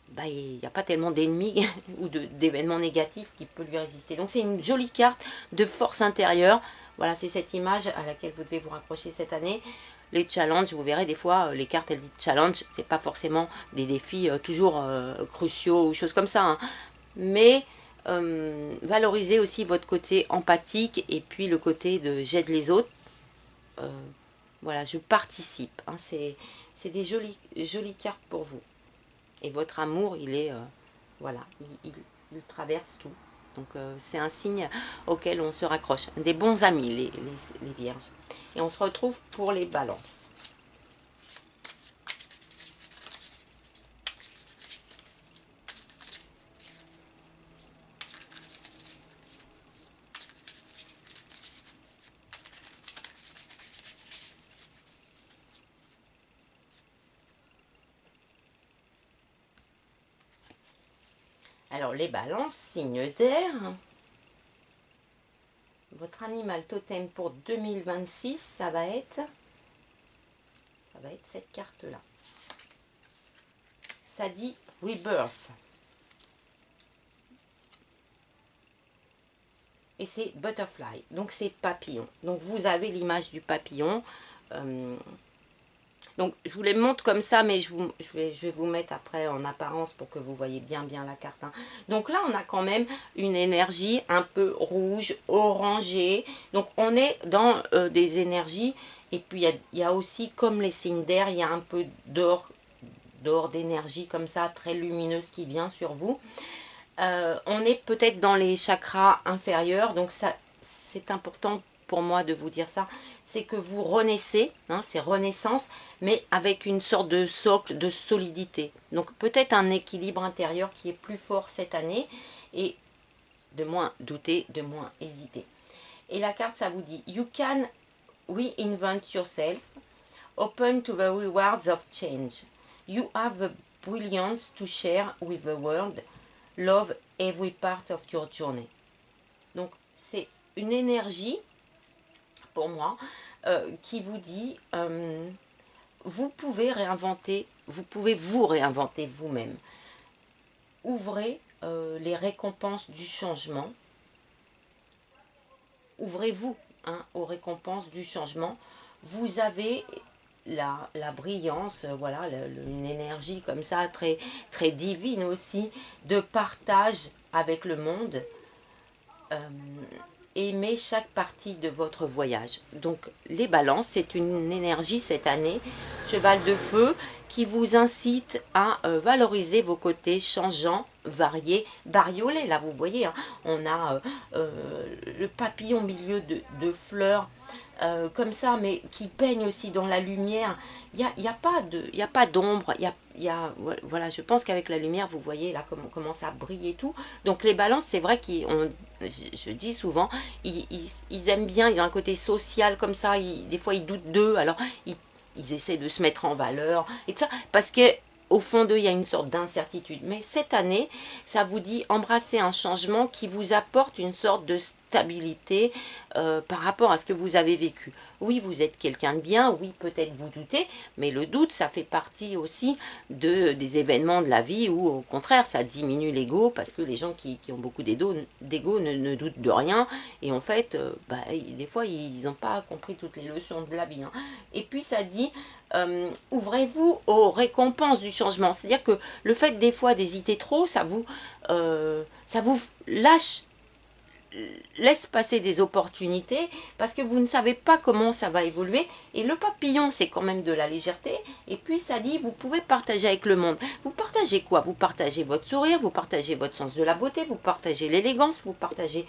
bah, il n'y a pas tellement d'ennemis ou d'événements négatifs qui peuvent lui résister. Donc c'est une jolie carte de force intérieure. Voilà, c'est cette image à laquelle vous devez vous raccrocher cette année. Les challenges, vous verrez des fois, les cartes, elles disent challenge, c'est pas forcément des défis toujours cruciaux ou choses comme ça, hein. Mais valorisez aussi votre côté empathique et puis le côté de j'aide les autres. Voilà, je participe, hein. C'est des jolies cartes pour vous. Et votre amour, il est, voilà, il traverse tout. Donc c'est un signe auquel on se raccroche. Des bons amis, les vierges. Et on se retrouve pour les balances. Alors les balances, signe d'air. Votre animal totem pour 2026, ça va être cette carte-là. Ça dit Rebirth. Et c'est Butterfly, donc c'est papillon. Donc vous avez l'image du papillon. Donc je vous les montre comme ça, mais je vais vous mettre après en apparence pour que vous voyez bien la carte, hein. Donc là on a quand même une énergie un peu rouge, orangée. Donc on est dans des énergies. Et puis il y a aussi, comme les signes d'air, il y a un peu d'or d'énergie comme ça, très lumineuse qui vient sur vous. On est peut-être dans les chakras inférieurs, donc ça c'est important pour moi de vous dire ça, c'est que vous renaissez, hein, c'est renaissance, mais avec une sorte de socle de solidité. Donc peut-être un équilibre intérieur qui est plus fort cette année, et de moins douter, de moins hésiter. Et la carte, ça vous dit, you can reinvent yourself, open to the rewards of change. You have the brilliance to share with the world. Love every part of your journey. Donc c'est une énergie pour moi qui vous dit vous pouvez réinventer, vous pouvez vous réinventer vous-même. Ouvrez les récompenses du changement. Ouvrez-vous, hein, aux récompenses du changement. Vous avez la brillance, voilà, une énergie comme ça, très, très divine aussi, de partage avec le monde. Aimez chaque partie de votre voyage. Donc les balances, c'est une énergie cette année, cheval de feu, qui vous incite à valoriser vos côtés changeants, variés, bariolés. Là vous voyez, hein, on a le papillon au milieu de fleurs, comme ça, mais qui peignent aussi dans la lumière. Il n'y a pas d'ombre, voilà, je pense qu'avec la lumière, vous voyez là comment ça brille et tout. Donc les balances, c'est vrai je dis souvent, ils aiment bien, ils ont un côté social comme ça, des fois ils doutent d'eux, alors ils essaient de se mettre en valeur et tout ça, parce que au fond d'eux, il y a une sorte d'incertitude. Mais cette année, ça vous dit embrasser un changement qui vous apporte une sorte de stabilité par rapport à ce que vous avez vécu. Oui, vous êtes quelqu'un de bien, oui, peut-être vous doutez, mais le doute, ça fait partie aussi des événements de la vie où, au contraire, ça diminue l'ego, parce que les gens qui ont beaucoup d'ego ne doutent de rien, et en fait, des fois, ils n'ont pas compris toutes les leçons de la vie, hein. Et puis, ça dit, ouvrez-vous aux récompenses du changement. C'est-à-dire que le fait, des fois, d'hésiter trop, ça vous laisse passer des opportunités parce que vous ne savez pas comment ça va évoluer. Et le papillon, c'est quand même de la légèreté. Et puis ça dit, vous pouvez partager avec le monde. Vous partagez quoi? Vous partagez votre sourire, vous partagez votre sens de la beauté, vous partagez l'élégance, vous partagez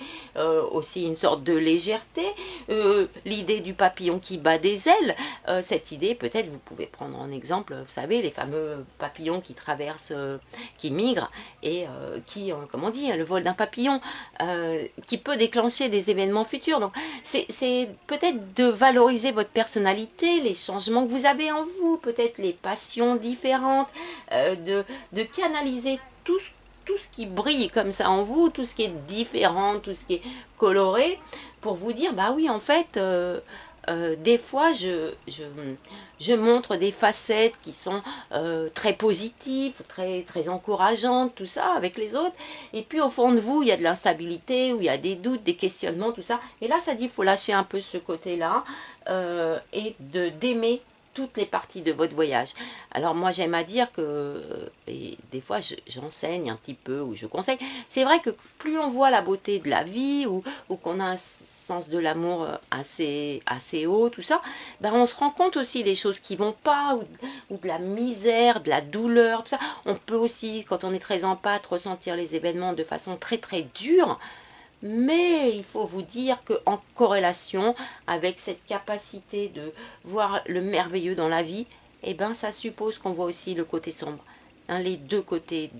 aussi une sorte de légèreté, l'idée du papillon qui bat des ailes. Cette idée, peut-être vous pouvez prendre en exemple, vous savez, les fameux papillons qui traversent, qui migrent et comment on dit, le vol d'un papillon, qui peut déclencher des événements futurs. Donc c'est peut-être de valoriser votre personnalité, les changements que vous avez en vous, peut-être les passions différentes, de canaliser tout ce qui brille comme ça en vous, tout ce qui est différent, tout ce qui est coloré, pour vous dire, bah oui, en fait, des fois je montre des facettes qui sont très positives, très encourageantes, tout ça, avec les autres. Et puis au fond de vous, il y a de l'instabilité, où il y a des doutes, des questionnements, tout ça. Et là, ça dit, il faut lâcher un peu ce côté-là et d'aimer toutes les parties de votre voyage. Alors moi j'aime à dire que, et des fois j'enseigne un petit peu ou je conseille, c'est vrai que plus on voit la beauté de la vie ou qu'on a un sens de l'amour assez haut, tout ça, ben on se rend compte aussi des choses qui vont pas ou de la misère, de la douleur, tout ça. On peut aussi, quand on est très empathe, ressentir les événements de façon très dure. Mais il faut vous dire qu'en corrélation avec cette capacité de voir le merveilleux dans la vie, eh ben, ça suppose qu'on voit aussi le côté sombre. Hein, les deux côtés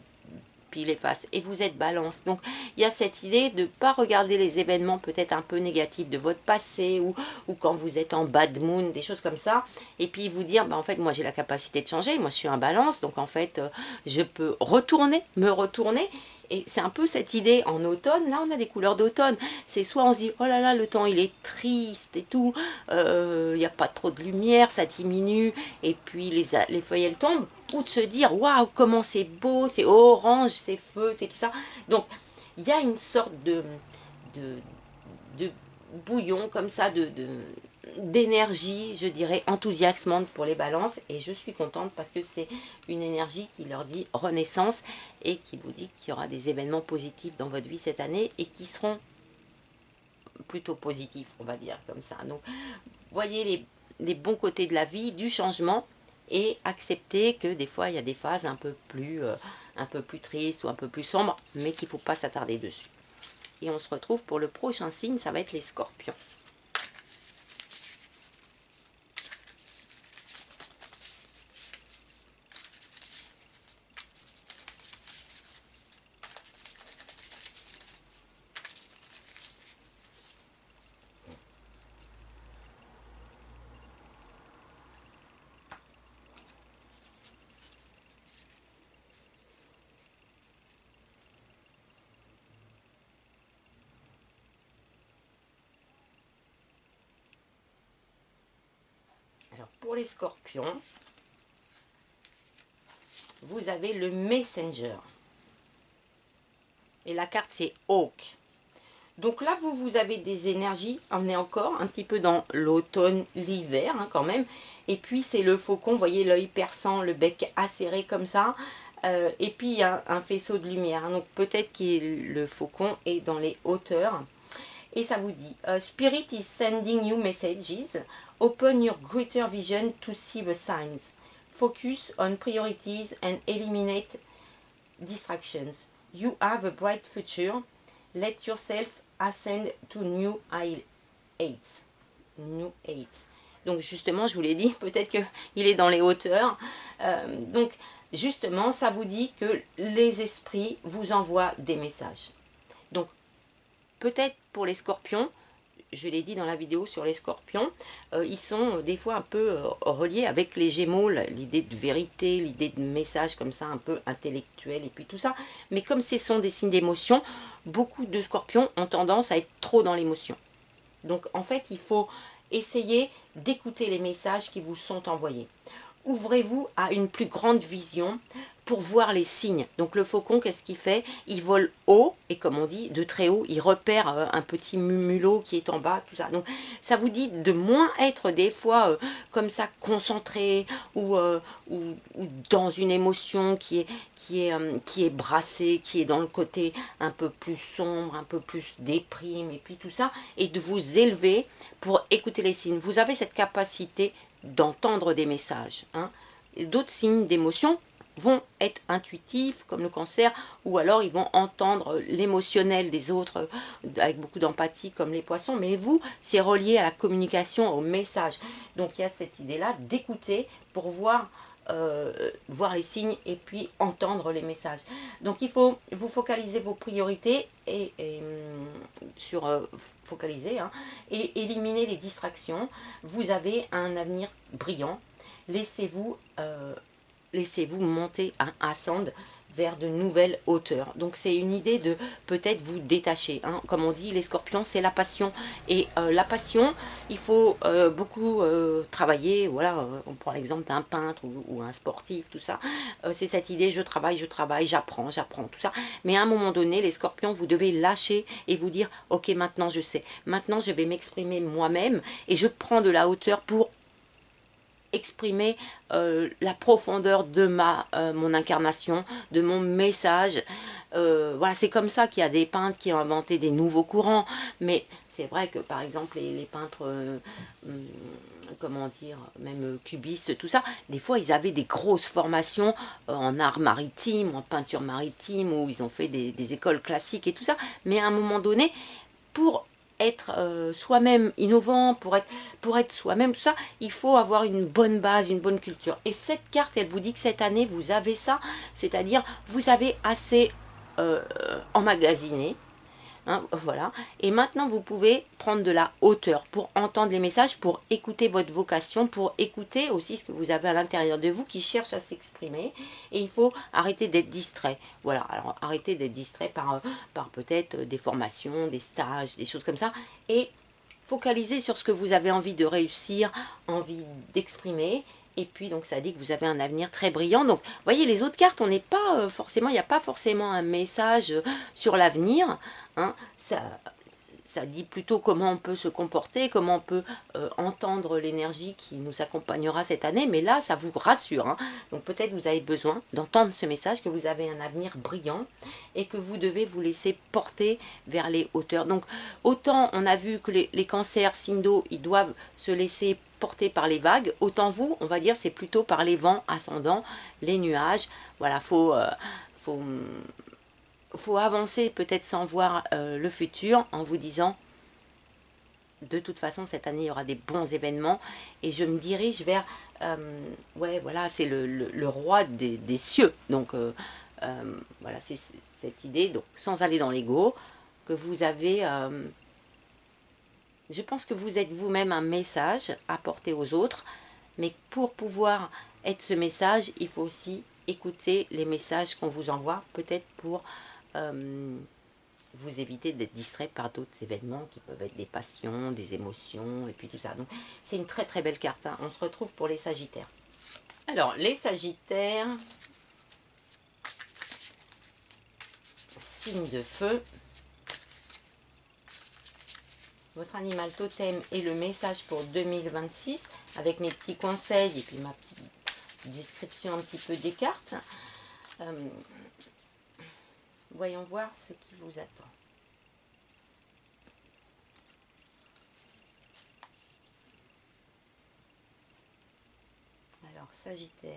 pile et face. Et vous êtes balance. Donc il y a cette idée de ne pas regarder les événements peut-être un peu négatifs de votre passé ou quand vous êtes en bad moon, des choses comme ça. Et puis vous dire, bah, en fait, moi j'ai la capacité de changer. Moi je suis un balance. Donc en fait, je peux me retourner. Et c'est un peu cette idée en automne, là on a des couleurs d'automne, c'est soit on se dit oh là là le temps il est triste et tout, il n'y a pas trop de lumière, ça diminue, et puis les feuilles elles tombent, ou de se dire waouh comment c'est beau, c'est orange, c'est feu, c'est tout ça. Donc il y a une sorte de, de bouillon comme ça, d'énergie, je dirais, enthousiasmante pour les balances. Et je suis contente parce que c'est une énergie qui leur dit renaissance et qui vous dit qu'il y aura des événements positifs dans votre vie cette année et qui seront plutôt positifs, on va dire comme ça. Donc, voyez les bons côtés de la vie, du changement, et accepter que des fois, il y a des phases un peu plus tristes ou un peu plus sombres, mais qu'il ne faut pas s'attarder dessus. Et on se retrouve pour le prochain signe, ça va être les scorpions. Alors pour les scorpions, vous avez le Messenger. Et la carte c'est Hawk. Donc là, vous avez des énergies, on est encore un petit peu dans l'automne, l'hiver hein, quand même. Et puis c'est le faucon, vous voyez l'œil perçant, le bec acéré comme ça. Et puis il y a un faisceau de lumière. Hein, donc peut-être que le faucon est dans les hauteurs. Et ça vous dit, Spirit is sending you messages. Open your greater vision to see the signs. Focus on priorities and eliminate distractions. You have a bright future. Let yourself ascend to new heights. New heights. Donc justement, je vous l'ai dit, peut-être qu'il est dans les hauteurs. Donc justement, ça vous dit que les esprits vous envoient des messages. Donc peut-être pour les scorpions, je l'ai dit dans la vidéo sur les scorpions, ils sont des fois un peu reliés avec les gémeaux, l'idée de vérité, l'idée de message comme ça un peu intellectuel et puis tout ça. Mais comme ce sont des signes d'émotion, beaucoup de scorpions ont tendance à être trop dans l'émotion. Donc en fait, il faut essayer d'écouter les messages qui vous sont envoyés. Ouvrez-vous à une plus grande vision pour voir les signes. Donc le faucon, qu'est-ce qu'il fait? Il vole haut, et comme on dit, de très haut, il repère un petit mulot qui est en bas, tout ça. Donc ça vous dit de moins être des fois comme ça concentré ou dans une émotion qui est brassée, qui est dans le côté un peu plus sombre, un peu plus déprime, et puis tout ça, et de vous élever pour écouter les signes. Vous avez cette capacité d'entendre des messages. Hein. D'autres signes d'émotion vont être intuitifs, comme le cancer, ou alors ils vont entendre l'émotionnel des autres avec beaucoup d'empathie, comme les poissons, mais vous, c'est relié à la communication, au message. Donc il y a cette idée-là d'écouter pour voir les signes et puis entendre les messages. Donc il faut vous focaliser vos priorités focaliser hein, et éliminer les distractions. Vous avez un avenir brillant. Laissez-vous monter un ascend vers de nouvelles hauteurs. Donc c'est une idée de peut-être vous détacher, hein. Comme on dit, les scorpions, c'est la passion. Et la passion, il faut beaucoup travailler. Voilà, on prend l'exemple d'un peintre ou un sportif, tout ça. C'est cette idée, je travaille, j'apprends, tout ça. Mais à un moment donné, les scorpions, vous devez lâcher et vous dire, ok, maintenant je sais. Maintenant, je vais m'exprimer moi-même et je prends de la hauteur pour exprimer la profondeur de mon incarnation, de mon message. Voilà, c'est comme ça qu'il y a des peintres qui ont inventé des nouveaux courants. Mais c'est vrai que par exemple les peintres, comment dire, même cubistes, tout ça, des fois ils avaient des grosses formations en art maritime, en peinture maritime, où ils ont fait des écoles classiques et tout ça. Mais à un moment donné, pour être soi-même innovant, pour être soi-même, tout ça, il faut avoir une bonne base, une bonne culture. Et cette carte, elle vous dit que cette année, vous avez ça, c'est-à-dire, vous avez assez emmagasiné, hein, voilà. Et maintenant, vous pouvez prendre de la hauteur pour entendre les messages, pour écouter votre vocation, pour écouter aussi ce que vous avez à l'intérieur de vous qui cherche à s'exprimer. Et il faut arrêter d'être distrait. Voilà, alors arrêter d'être distrait par peut-être des formations, des stages, des choses comme ça. Et focaliser sur ce que vous avez envie de réussir, envie d'exprimer. Et puis, donc, ça dit que vous avez un avenir très brillant. Donc, vous voyez, les autres cartes, on n'est pas forcément, il n'y a pas forcément un message sur l'avenir. Hein. Ça dit plutôt comment on peut se comporter, comment on peut entendre l'énergie qui nous accompagnera cette année. Mais là, ça vous rassure. Hein. Donc, peut-être vous avez besoin d'entendre ce message, que vous avez un avenir brillant et que vous devez vous laisser porter vers les hauteurs. Donc, autant on a vu que les cancers, signes d'eau, ils doivent se laisser porté par les vagues, autant vous, on va dire, c'est plutôt par les vents ascendants, les nuages. Voilà, faut avancer peut-être sans voir le futur, en vous disant, de toute façon, cette année, il y aura des bons événements, et je me dirige vers, ouais, voilà, c'est le roi des cieux. Donc, voilà, c'est cette idée, donc, sans aller dans l'ego, que vous avez... je pense que vous êtes vous-même un message à porter aux autres, mais pour pouvoir être ce message, il faut aussi écouter les messages qu'on vous envoie, peut-être pour vous éviter d'être distrait par d'autres événements qui peuvent être des passions, des émotions, et puis tout ça. Donc c'est une très très belle carte, hein. On se retrouve pour les Sagittaires. Alors, les Sagittaires, signe de feu. Votre animal totem et le message pour 2026 avec mes petits conseils et puis ma petite description un petit peu des cartes. Voyons voir ce qui vous attend. Alors, Sagittaire.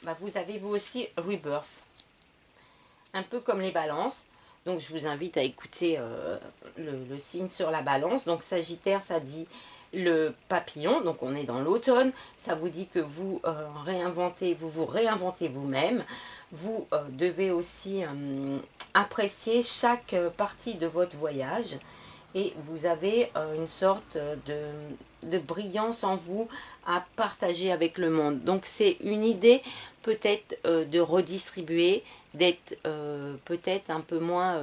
Bah vous avez vous aussi Rebirth, un peu comme les balances. Donc je vous invite à écouter le signe sur la balance. Donc Sagittaire, ça dit le papillon, donc on est dans l'automne. Ça vous dit que vous vous réinventez vous-même. Vous devez aussi apprécier chaque partie de votre voyage. Et vous avez une sorte de brillance en vous à partager avec le monde. Donc c'est une idée peut-être de redistribuer, d'être peut-être un peu moins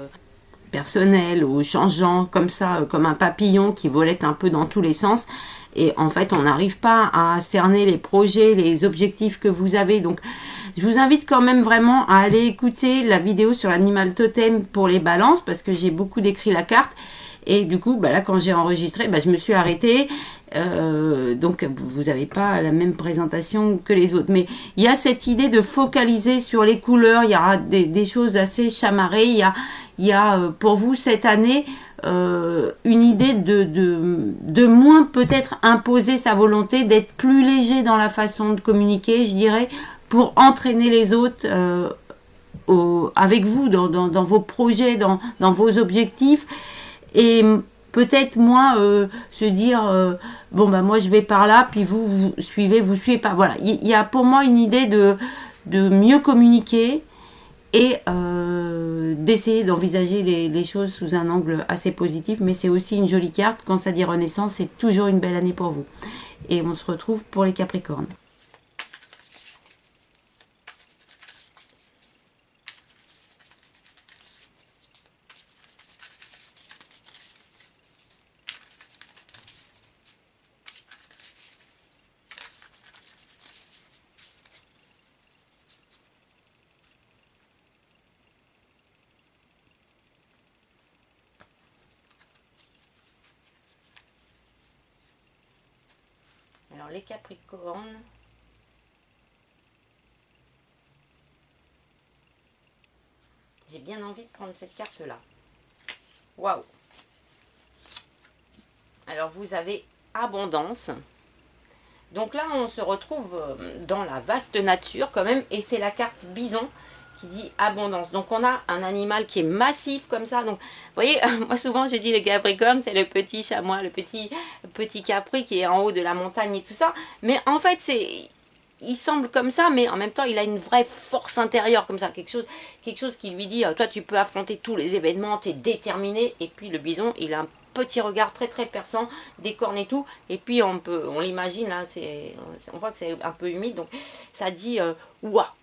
personnel ou changeant comme ça, comme un papillon qui volette un peu dans tous les sens. Et en fait, on n'arrive pas à cerner les projets, les objectifs que vous avez. Donc, je vous invite quand même vraiment à aller écouter la vidéo sur l'animal totem pour les balances parce que j'ai beaucoup décrit la carte. Et du coup, bah là, quand j'ai enregistré, bah, je me suis arrêtée. Donc, vous n'avez pas la même présentation que les autres. Mais il y a cette idée de focaliser sur les couleurs. Il y aura des choses assez chamarrées. Il y a pour vous, cette année, une idée de moins peut-être imposer sa volonté, d'être plus léger dans la façon de communiquer, je dirais, pour entraîner les autres avec vous, dans vos projets, dans vos objectifs. Et peut-être moins se dire bon bah moi je vais par là puis vous suivez pas. Voilà, il y a pour moi une idée de mieux communiquer et d'essayer d'envisager les choses sous un angle assez positif. Mais c'est aussi une jolie carte. Quand ça dit Renaissance, c'est toujours une belle année pour vous. Et on se retrouve pour les Capricornes. Alors les Capricornes, j'ai bien envie de prendre cette carte-là. Waouh! Alors vous avez abondance. Donc là on se retrouve dans la vaste nature quand même, et c'est la carte bison qui dit abondance. Donc on a un animal qui est massif comme ça. Donc vous voyez, moi souvent je dis le Capricorne c'est le petit chamois, le petit capri qui est en haut de la montagne et tout ça. Mais en fait il semble comme ça, mais en même temps il a une vraie force intérieure comme ça, quelque chose qui lui dit toi tu peux affronter tous les événements, tu es déterminé. Et puis le bison il a un petit regard très très perçant, des cornes et tout, et puis on l'imagine là, on voit que c'est un peu humide, donc ça dit ouah.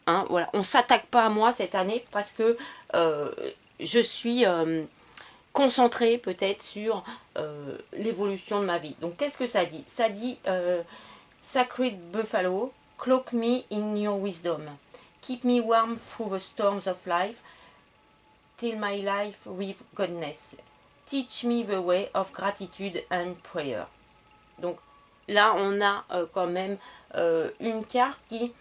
Hein, voilà. On ne s'attaque pas à moi cette année parce que je suis concentrée peut-être sur l'évolution de ma vie. Donc qu'est-ce que ça dit? Ça dit Sacred Buffalo, cloak me in your wisdom. Keep me warm through the storms of life, till my life with goodness. Teach me the way of gratitude and prayer. Donc là on a quand même une carte qui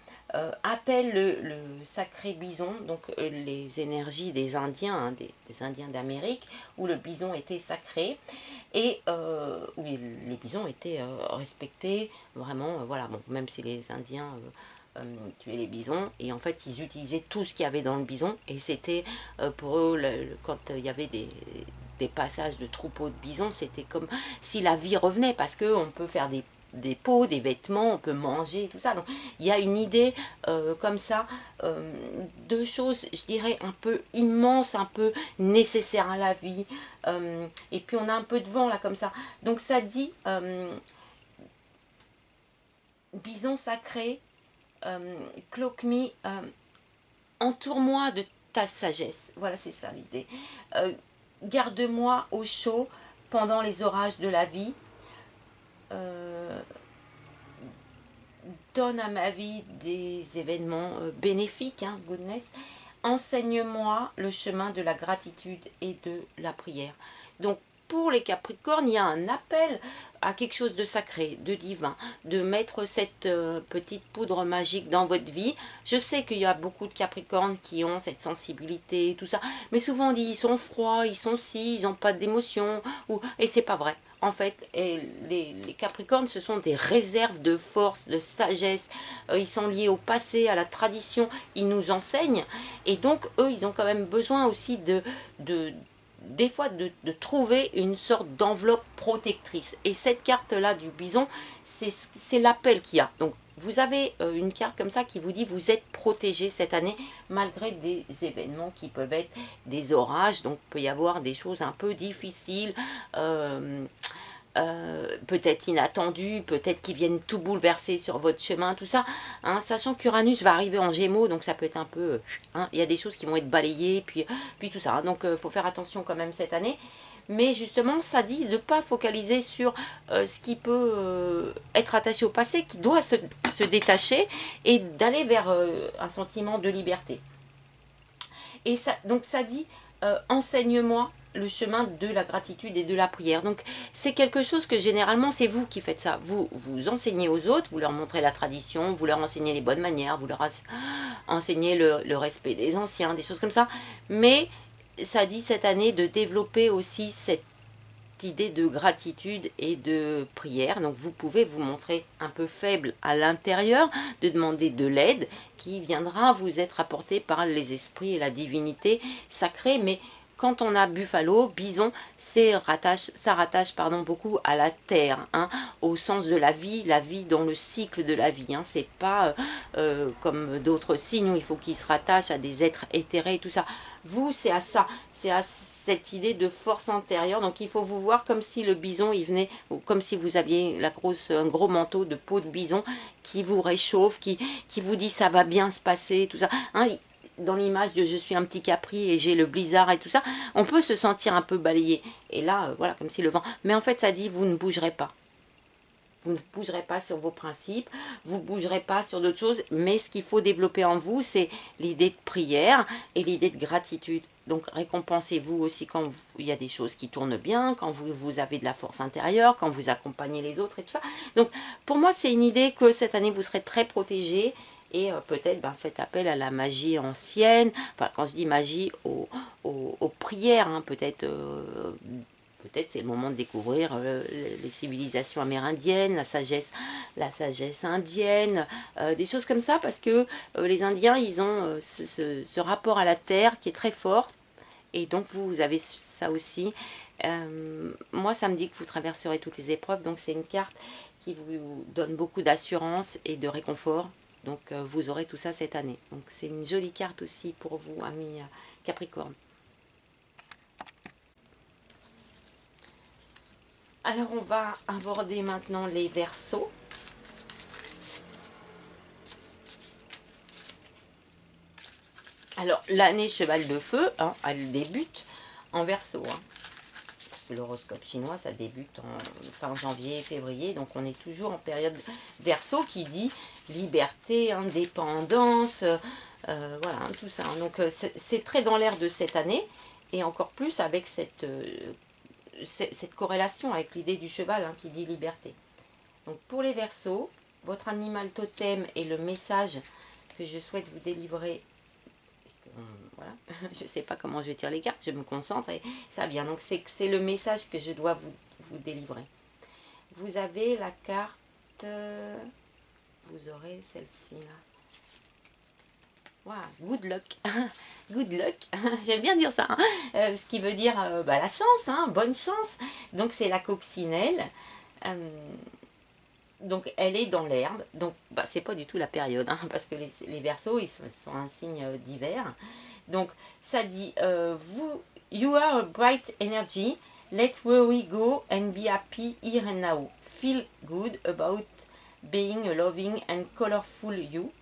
appelle le sacré bison, donc les énergies des Indiens, hein, des Indiens d'Amérique, où le bison était sacré, et où les bisons étaient respectés, vraiment, voilà, bon, même si les Indiens tuaient les bisons, et en fait ils utilisaient tout ce qu'il y avait dans le bison, et c'était pour eux, quand il y avait des passages de troupeaux de bisons, c'était comme si la vie revenait, parce qu'on peut faire des peaux, des vêtements, on peut manger, tout ça. Donc il y a une idée comme ça de choses, je dirais, un peu immenses, un peu nécessaires à la vie. Et puis on a un peu de vent là comme ça. Donc ça dit bison sacré, cloak me, entoure-moi de ta sagesse. Voilà, c'est ça l'idée. Garde-moi au chaud pendant les orages de la vie. Donne à ma vie des événements bénéfiques, hein, goodness. Enseigne-moi le chemin de la gratitude et de la prière. Donc pour les Capricornes, il y a un appel à quelque chose de sacré, de divin, de mettre cette petite poudre magique dans votre vie. Je sais qu'il y a beaucoup de Capricornes qui ont cette sensibilité, tout ça, mais souvent on dit ils sont froids, ils sont si, ils n'ont pas d'émotion, et c'est pas vrai. En fait, les Capricornes, ce sont des réserves de force, de sagesse. Ils sont liés au passé, à la tradition. Ils nous enseignent. Et donc, eux, ils ont quand même besoin aussi des fois de trouver une sorte d'enveloppe protectrice. Et cette carte-là du bison, c'est l'appel qu'il y a. Donc, vous avez une carte comme ça qui vous dit vous êtes protégé cette année malgré des événements qui peuvent être des orages. Donc, il peut y avoir des choses un peu difficiles. Peut-être inattendus, peut-être qui viennent tout bouleverser sur votre chemin, tout ça, hein, sachant qu'Uranus va arriver en Gémeaux, donc ça peut être un peu, hein, il y a des choses qui vont être balayées, puis tout ça, hein, donc faut faire attention quand même cette année, mais justement ça dit de ne pas focaliser sur ce qui peut être attaché au passé, qui doit se détacher, et d'aller vers un sentiment de liberté. Et ça, donc ça dit, enseigne-moi le chemin de la gratitude et de la prière. Donc c'est quelque chose que généralement c'est vous qui faites ça. Vous enseignez aux autres, vous leur montrez la tradition, vous leur enseignez les bonnes manières, vous leur enseignez le respect des anciens, des choses comme ça. Mais ça dit cette année de développer aussi cette idée de gratitude et de prière. Donc vous pouvez vous montrer un peu faible à l'intérieur, de demander de l'aide qui viendra vous être apportée par les esprits et la divinité sacrée, mais quand on a buffalo, bison, ça rattache beaucoup à la terre, hein, au sens de la vie dans le cycle de la vie. Hein. C'est pas comme d'autres signes où il faut qu'ils se rattachent à des êtres éthérés et tout ça. Vous, c'est à ça, c'est à cette idée de force intérieure. Donc il faut vous voir comme si le bison, il venait, ou comme si vous aviez un gros manteau de peau de bison qui vous réchauffe, qui vous dit ça va bien se passer, tout ça. Hein, dans l'image de je suis un petit capri et j'ai le blizzard et tout ça, on peut se sentir un peu balayé. Et là, voilà, comme si le vent... Mais en fait, ça dit, vous ne bougerez pas. Vous ne bougerez pas sur vos principes, vous ne bougerez pas sur d'autres choses, mais ce qu'il faut développer en vous, c'est l'idée de prière et l'idée de gratitude. Donc récompensez-vous aussi quand il y a des choses qui tournent bien, quand vous avez de la force intérieure, quand vous accompagnez les autres et tout ça. Donc pour moi, c'est une idée que cette année, vous serez très protégés. Et peut-être faites appel à la magie ancienne, enfin quand je dis magie, aux prières, hein, peut-être c'est le moment de découvrir les civilisations amérindiennes, la sagesse indienne, des choses comme ça, parce que les Indiens, ils ont ce rapport à la terre qui est très fort, et donc vous avez ça aussi. Moi, ça me dit que vous traverserez toutes les épreuves, donc c'est une carte qui vous donne beaucoup d'assurance et de réconfort. Donc vous aurez tout ça cette année. Donc c'est une jolie carte aussi pour vous, amis Capricorne. Alors on va aborder maintenant les Verseaux. Alors l'année cheval de feu, hein, elle débute en Verseau. Hein. L'horoscope chinois, ça débute en fin janvier, février, donc on est toujours en période Verseau qui dit liberté, indépendance, voilà, hein, tout ça. Donc c'est très dans l'air de cette année, et encore plus avec cette corrélation avec l'idée du cheval, hein, qui dit liberté. Donc pour les Verseaux, votre animal totem est le message que je souhaite vous délivrer. Voilà. Je ne sais pas comment je vais tirer les cartes, je me concentre et ça vient. Donc c'est le message que je dois vous délivrer. Vous avez la carte, vous aurez celle-ci là. Wow, good luck. Good luck. J'aime bien dire ça. Hein. Ce qui veut dire la chance, hein, bonne chance. Donc c'est la coccinelle. Donc elle est dans l'herbe. Donc c'est pas du tout la période, hein, parce que les Verseaux, ils sont un signe d'hiver. Donc ça dit you are a bright energy. Let worry go and be happy here and now. Feel good about being a loving and colorful you.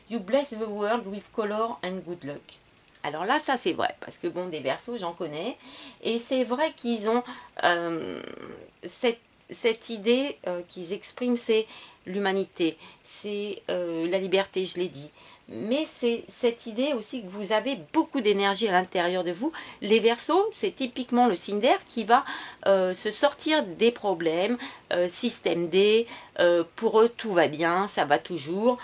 You bless the world with color and good luck. Alors là, ça c'est vrai, parce que bon, des Verseaux, j'en connais. Et c'est vrai qu'ils ont cette idée qu'ils expriment, c'est l'humanité, c'est la liberté, je l'ai dit. Mais c'est cette idée aussi que vous avez beaucoup d'énergie à l'intérieur de vous. Les Verseaux, c'est typiquement le signe d'air qui va se sortir des problèmes, système D, pour eux tout va bien, ça va toujours.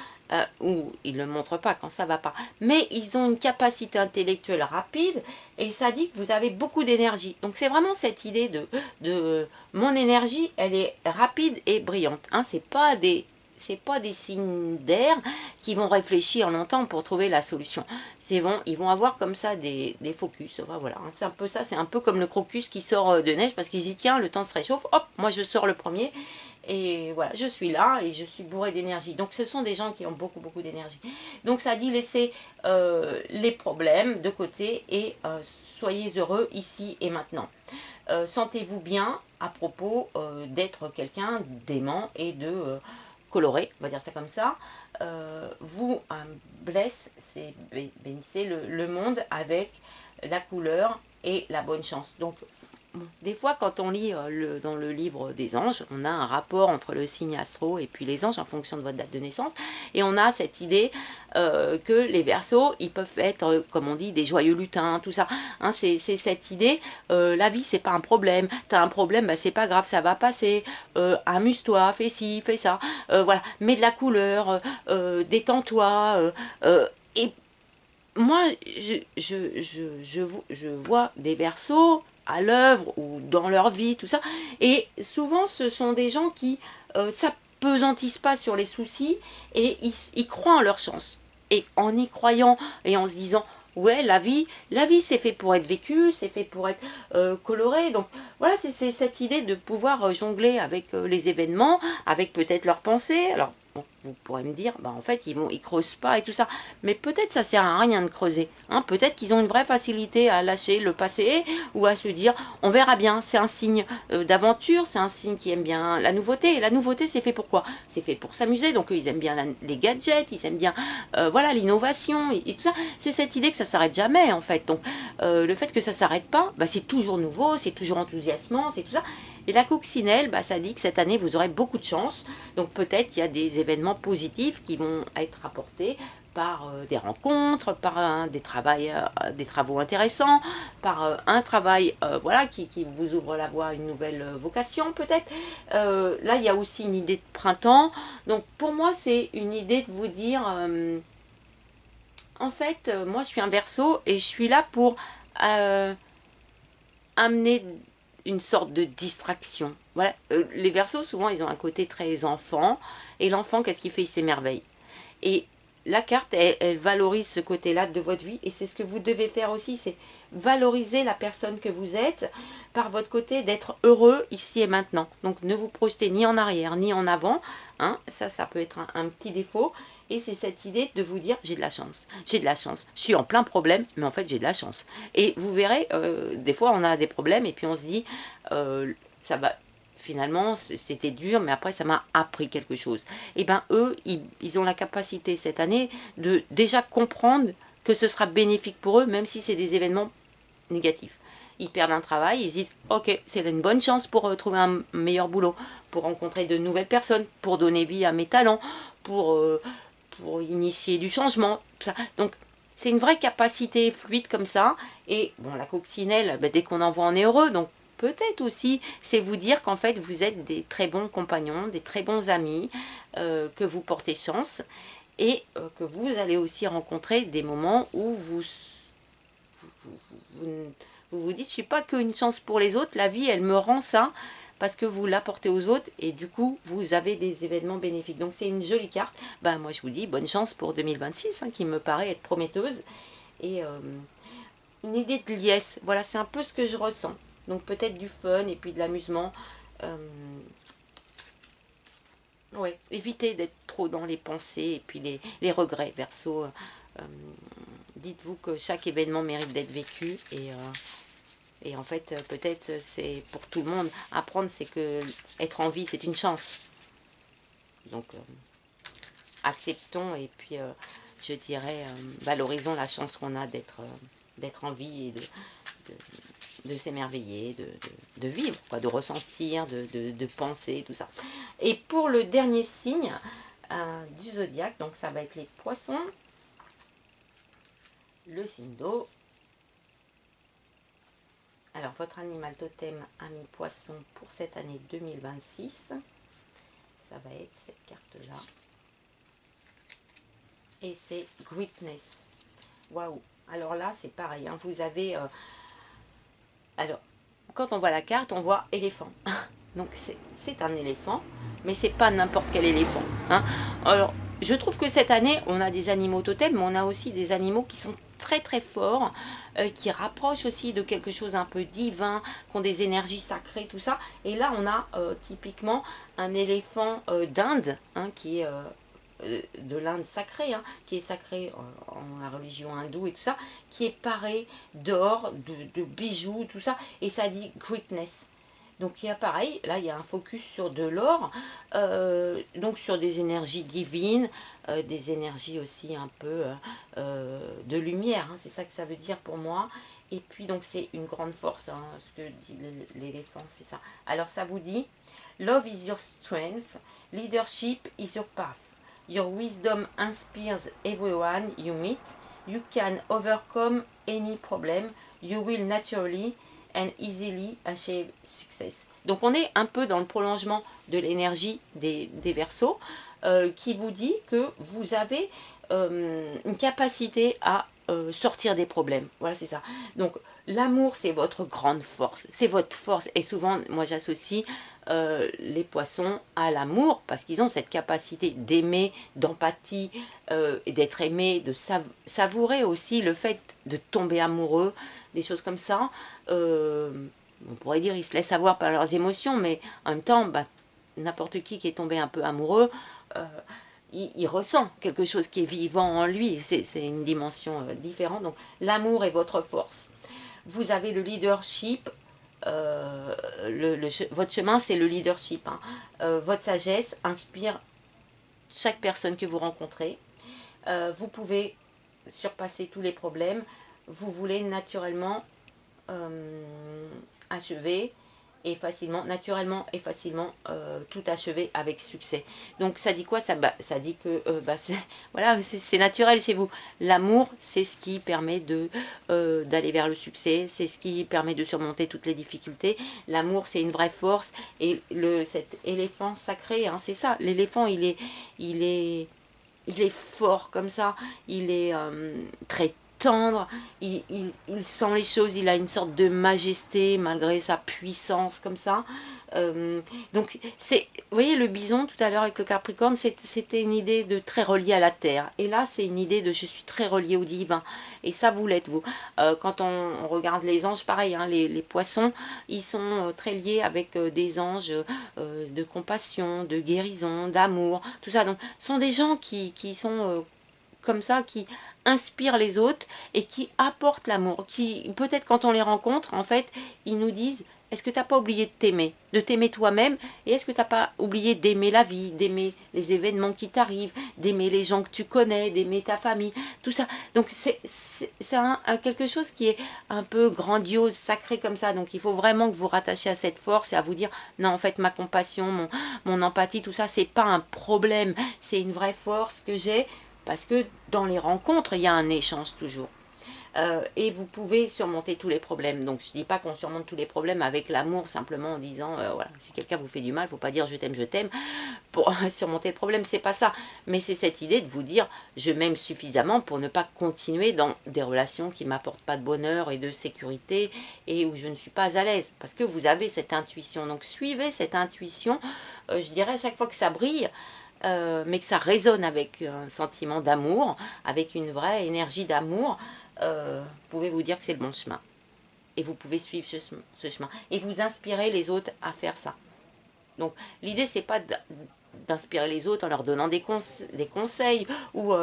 Ou ils ne le montrent pas quand ça va pas. Mais ils ont une capacité intellectuelle rapide et ça dit que vous avez beaucoup d'énergie. Donc c'est vraiment cette idée de mon énergie, elle est rapide et brillante. Hein, c'est pas des signes d'air qui vont réfléchir longtemps pour trouver la solution. Ils vont avoir comme ça des focus. Voilà, c'est un peu ça, c'est un peu comme le crocus qui sort de neige parce qu'il dit tiens, le temps se réchauffe, hop, moi je sors le premier. Et voilà, je suis là et je suis bourré d'énergie. Donc ce sont des gens qui ont beaucoup d'énergie. Donc ça dit laissez les problèmes de côté et soyez heureux ici et maintenant. Sentez-vous bien à propos d'être quelqu'un d'aimant et de coloré, on va dire ça comme ça. Vous bénissez le monde avec la couleur et la bonne chance. Donc des fois, quand on lit dans le livre des anges, on a un rapport entre le signe astro et puis les anges en fonction de votre date de naissance. Et on a cette idée que les Verseaux, ils peuvent être, comme on dit, des joyeux lutins, tout ça. Hein, c'est cette idée, la vie, c'est pas un problème. Tu as un problème, c'est pas grave, ça va passer. Amuse-toi, fais ci, fais ça. Voilà, mets de la couleur, détends-toi. Et moi, je vois des Verseaux à l'œuvre ou dans leur vie, tout ça. Et souvent, ce sont des gens qui s'apesantissent pas sur les soucis et ils croient en leur chance. Et en y croyant et en se disant ouais, la vie c'est fait pour être vécue, c'est fait pour être coloré. Donc voilà, c'est cette idée de pouvoir jongler avec les événements, avec peut-être leurs pensées. Alors bon, vous pourrez me dire, bah en fait ils creusent pas et tout ça, mais peut-être ça sert à rien de creuser. Hein. Peut-être qu'ils ont une vraie facilité à lâcher le passé ou à se dire, on verra bien. C'est un signe d'aventure, c'est un signe qui aime bien la nouveauté. Et la nouveauté c'est fait pour quoi? C'est fait pour s'amuser. Donc eux, ils aiment bien les gadgets, ils aiment bien voilà l'innovation et tout ça. C'est cette idée que ça s'arrête jamais en fait. Donc le fait que ça s'arrête pas, bah, c'est toujours nouveau, c'est toujours enthousiasmant, c'est tout ça. Et la coccinelle, bah, ça dit que cette année vous aurez beaucoup de chance. Donc peut-être il y a des événements positifs qui vont être apportés par des rencontres, par des travaux intéressants, par un travail voilà, qui vous ouvre la voie à une nouvelle vocation peut-être. Là, il y a aussi une idée de printemps. Donc pour moi, c'est une idée de vous dire, en fait, moi je suis un Verseau et je suis là pour euh, amener une sorte de distraction. Voilà. Les Verseaux, souvent, ils ont un côté très enfant. Et l'enfant, qu'est-ce qu'il fait? Il s'émerveille. Et la carte, elle valorise ce côté-là de votre vie. Et c'est ce que vous devez faire aussi, c'est valoriser la personne que vous êtes par votre côté, d'être heureux ici et maintenant. Donc ne vous projetez ni en arrière, ni en avant. Hein. Ça peut être un petit défaut. Et c'est cette idée de vous dire, j'ai de la chance, j'ai de la chance. Je suis en plein problème, mais en fait j'ai de la chance. Et vous verrez, des fois on a des problèmes et puis on se dit, ça va, finalement c'était dur, mais après ça m'a appris quelque chose. Et bien eux, ils ont la capacité cette année de déjà comprendre que ce sera bénéfique pour eux, même si c'est des événements négatifs. Ils perdent un travail, ils disent ok, c'est une bonne chance pour trouver un meilleur boulot, pour rencontrer de nouvelles personnes, pour donner vie à mes talents, pour initier du changement. Tout ça. Donc c'est une vraie capacité fluide comme ça. Et bon, la coccinelle, dès qu'on en voit, on est heureux. Donc peut-être aussi, c'est vous dire qu'en fait, vous êtes des très bons compagnons, des très bons amis, que vous portez chance et que vous allez aussi rencontrer des moments où vous dites, je ne suis pas qu'une chance pour les autres, la vie, elle me rend ça parce que vous l'apportez aux autres et du coup, vous avez des événements bénéfiques. Donc c'est une jolie carte. Ben, moi, je vous dis, bonne chance pour 2026, hein, qui me paraît être prometteuse. Et une idée de liesse, voilà, c'est un peu ce que je ressens. Donc peut-être du fun et puis de l'amusement. Ouais, évitez d'être trop dans les pensées et puis les regrets, Verseau. Dites-vous que chaque événement mérite d'être vécu et en fait, peut-être c'est pour tout le monde. Apprendre, c'est que être en vie, c'est une chance. Donc, acceptons et puis, je dirais, valorisons la chance qu'on a d'être en vie et de s'émerveiller, de vivre, quoi, de ressentir, de penser, tout ça. Et pour le dernier signe du zodiaque, donc ça va être les poissons, le signe d'eau. Alors, votre animal totem ami poisson pour cette année 2026, ça va être cette carte-là. Et c'est Greatness. Waouh! Alors là, c'est pareil. Hein, vous avez... alors, quand on voit la carte, on voit éléphant. Donc, c'est un éléphant, mais c'est pas n'importe quel éléphant. Hein. Alors, je trouve que cette année, on a des animaux totems, mais on a aussi des animaux qui sont très très forts, qui rapprochent aussi de quelque chose un peu divin, qui ont des énergies sacrées, tout ça. Et là, on a typiquement un éléphant d'Inde, hein, qui est de l'Inde sacrée, hein, qui est sacré en la religion hindoue et tout ça, qui est paré d'or, de bijoux, tout ça. Et ça dit greatness. Donc il y a pareil, là il y a un focus sur de l'or, donc sur des énergies divines, des énergies aussi un peu de lumière, hein, c'est ça que ça veut dire pour moi. Et puis donc c'est une grande force, hein, ce que dit l'éléphant, c'est ça. Alors ça vous dit, love is your strength, leadership is your path, your wisdom inspires everyone you meet, you can overcome any problem, you will naturally and easily achieve success. Donc on est un peu dans le prolongement de l'énergie des Verseaux qui vous dit que vous avez une capacité à sortir des problèmes. Voilà, c'est ça. Donc L'amour, c'est votre grande force, c'est votre force. Et souvent, moi j'associe les poissons à l'amour, parce qu'ils ont cette capacité d'aimer, d'empathie, et d'être aimé, de savourer aussi le fait de tomber amoureux, des choses comme ça. On pourrait dire ils se laissent avoir par leurs émotions, mais en même temps, bah, n'importe qui est tombé un peu amoureux, il ressent quelque chose qui est vivant en lui. C'est une dimension différente. Donc l'amour est votre force. Vous avez le leadership. Votre chemin, c'est le leadership. Hein. Votre sagesse inspire chaque personne que vous rencontrez. Vous pouvez surpasser tous les problèmes. Vous voulez naturellement achever et facilement, naturellement et facilement tout achever avec succès. Donc ça dit quoi? Ça dit que voilà, c'est naturel chez vous. L'amour, c'est ce qui permet d'aller vers le succès, c'est ce qui permet de surmonter toutes les difficultés. L'amour, c'est une vraie force. Et cet éléphant sacré, hein, c'est ça. L'éléphant, il est fort comme ça. Il est très tendre, il sent les choses, il a une sorte de majesté malgré sa puissance comme ça. Donc, vous voyez, le bison tout à l'heure avec le capricorne, c'était une idée de très relié à la terre. Et là, c'est une idée de je suis très relié au divin. Et ça, vous l'êtes, vous. Quand on regarde les anges, pareil, hein, les poissons, ils sont très liés avec des anges de compassion, de guérison, d'amour, tout ça. Donc, ce sont des gens qui sont comme ça, qui inspirent les autres et qui apportent l'amour. Qui, peut-être quand on les rencontre, en fait, ils nous disent, est-ce que tu n'as pas oublié de t'aimer toi-même, et est-ce que tu n'as pas oublié d'aimer la vie, d'aimer les événements qui t'arrivent, d'aimer les gens que tu connais, d'aimer ta famille, tout ça. Donc c'est quelque chose qui est un peu grandiose, sacré comme ça. Donc il faut vraiment que vous rattachiez à cette force et à vous dire, non, en fait, ma compassion, mon empathie, tout ça, c'est pas un problème, c'est une vraie force que j'ai. Parce que dans les rencontres, il y a un échange toujours. Et vous pouvez surmonter tous les problèmes. Donc je ne dis pas qu'on surmonte tous les problèmes avec l'amour, simplement en disant, voilà, si quelqu'un vous fait du mal, il ne faut pas dire je t'aime, pour surmonter le problème, c'est pas ça. Mais c'est cette idée de vous dire, je m'aime suffisamment pour ne pas continuer dans des relations qui ne m'apportent pas de bonheur et de sécurité, et où je ne suis pas à l'aise. Parce que vous avez cette intuition. Donc suivez cette intuition, je dirais à chaque fois que ça brille, mais que ça résonne avec un sentiment d'amour, avec une vraie énergie d'amour, vous pouvez vous dire que c'est le bon chemin. Et vous pouvez suivre ce chemin. Et vous inspirez les autres à faire ça. Donc l'idée, c'est pas d'inspirer les autres en leur donnant des conseils, ou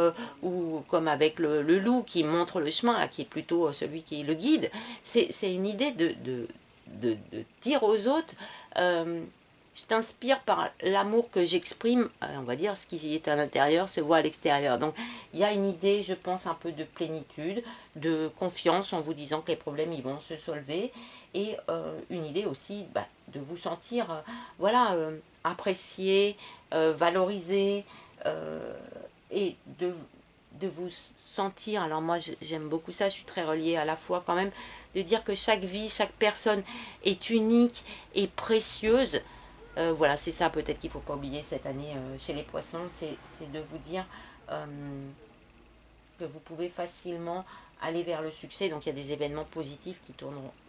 comme avec le loup qui montre le chemin, là, qui est plutôt celui qui est le guide. C'est une idée de dire aux autres... je t'inspire par l'amour que j'exprime, on va dire, ce qui est à l'intérieur se voit à l'extérieur. Donc il y a une idée, je pense, un peu de plénitude, de confiance en vous disant que les problèmes ils vont se solver, et une idée aussi de vous sentir voilà, apprécié, valorisé, et de vous sentir, alors moi j'aime beaucoup ça, je suis très reliée à la foi quand même, de dire que chaque vie, chaque personne est unique et précieuse. Voilà, c'est ça peut-être qu'il ne faut pas oublier cette année chez les poissons, c'est de vous dire que vous pouvez facilement aller vers le succès. Donc il y a des événements positifs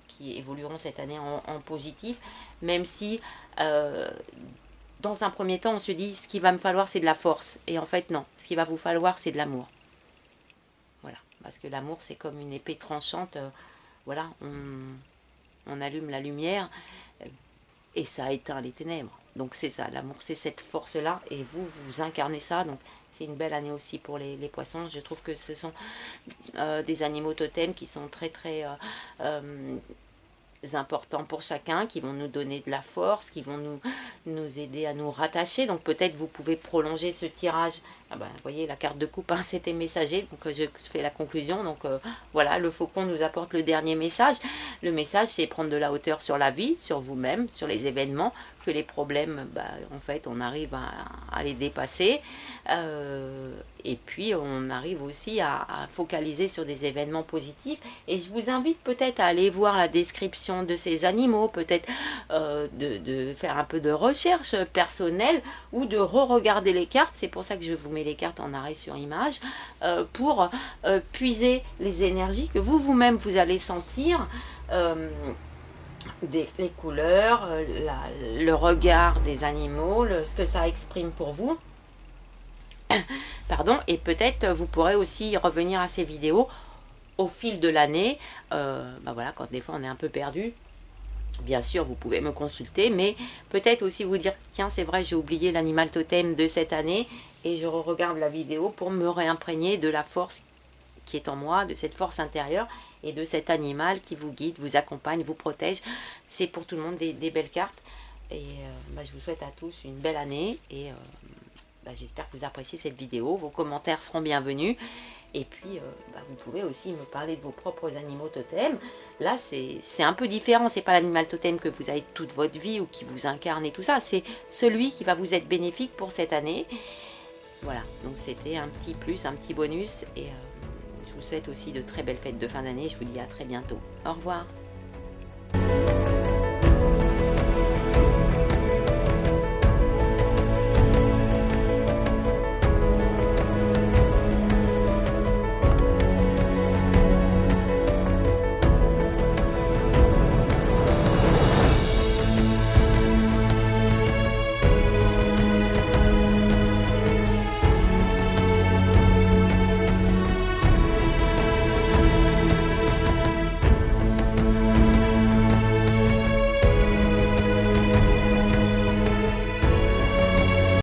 qui évolueront cette année en positif, même si dans un premier temps on se dit ce qu'il va me falloir c'est de la force, et en fait non, ce qu'il va vous falloir c'est de l'amour. Voilà, parce que l'amour c'est comme une épée tranchante, voilà, on allume la lumière, et ça éteint les ténèbres. Donc c'est ça, l'amour, c'est cette force-là, et vous incarnez ça. Donc c'est une belle année aussi pour les poissons. Je trouve que ce sont des animaux totems qui sont très très importants pour chacun, qui vont nous donner de la force, qui vont nous aider à nous rattacher. Donc peut-être vous pouvez prolonger ce tirage. Vous voyez la carte de coupe, hein, c'était messager, donc je fais la conclusion. Donc voilà, le faucon nous apporte le dernier message. Le message, c'est prendre de la hauteur sur la vie, sur vous-même, sur les événements, que les problèmes, en fait, on arrive à les dépasser, Et puis on arrive aussi à focaliser sur des événements positifs. Et je vous invite peut-être à aller voir la description de ces animaux, peut-être de faire un peu de recherche personnelle ou de re-regarder les cartes. C'est pour ça que je vous mets les cartes en arrêt sur image, pour puiser les énergies que vous-même vous allez sentir. Les couleurs, le regard des animaux, ce que ça exprime pour vous. Pardon, et peut-être vous pourrez aussi revenir à ces vidéos au fil de l'année. Voilà, quand des fois on est un peu perdu, bien sûr vous pouvez me consulter, mais peut-être aussi vous dire tiens, c'est vrai, j'ai oublié l'animal totem de cette année, et je regarde la vidéo pour me réimprégner de la force qui est en moi, de cette force intérieure et de cet animal qui vous guide, vous accompagne, vous protège. C'est pour tout le monde des belles cartes, et je vous souhaite à tous une belle année, et j'espère que vous appréciez cette vidéo. Vos commentaires seront bienvenus, et puis vous pouvez aussi me parler de vos propres animaux totems. Là c'est un peu différent, c'est pas l'animal totem que vous avez toute votre vie ou qui vous incarne et tout ça, c'est celui qui va vous être bénéfique pour cette année. Voilà, donc c'était un petit plus, un petit bonus, et je vous souhaite aussi de très belles fêtes de fin d'année. Je vous dis à très bientôt. Au revoir.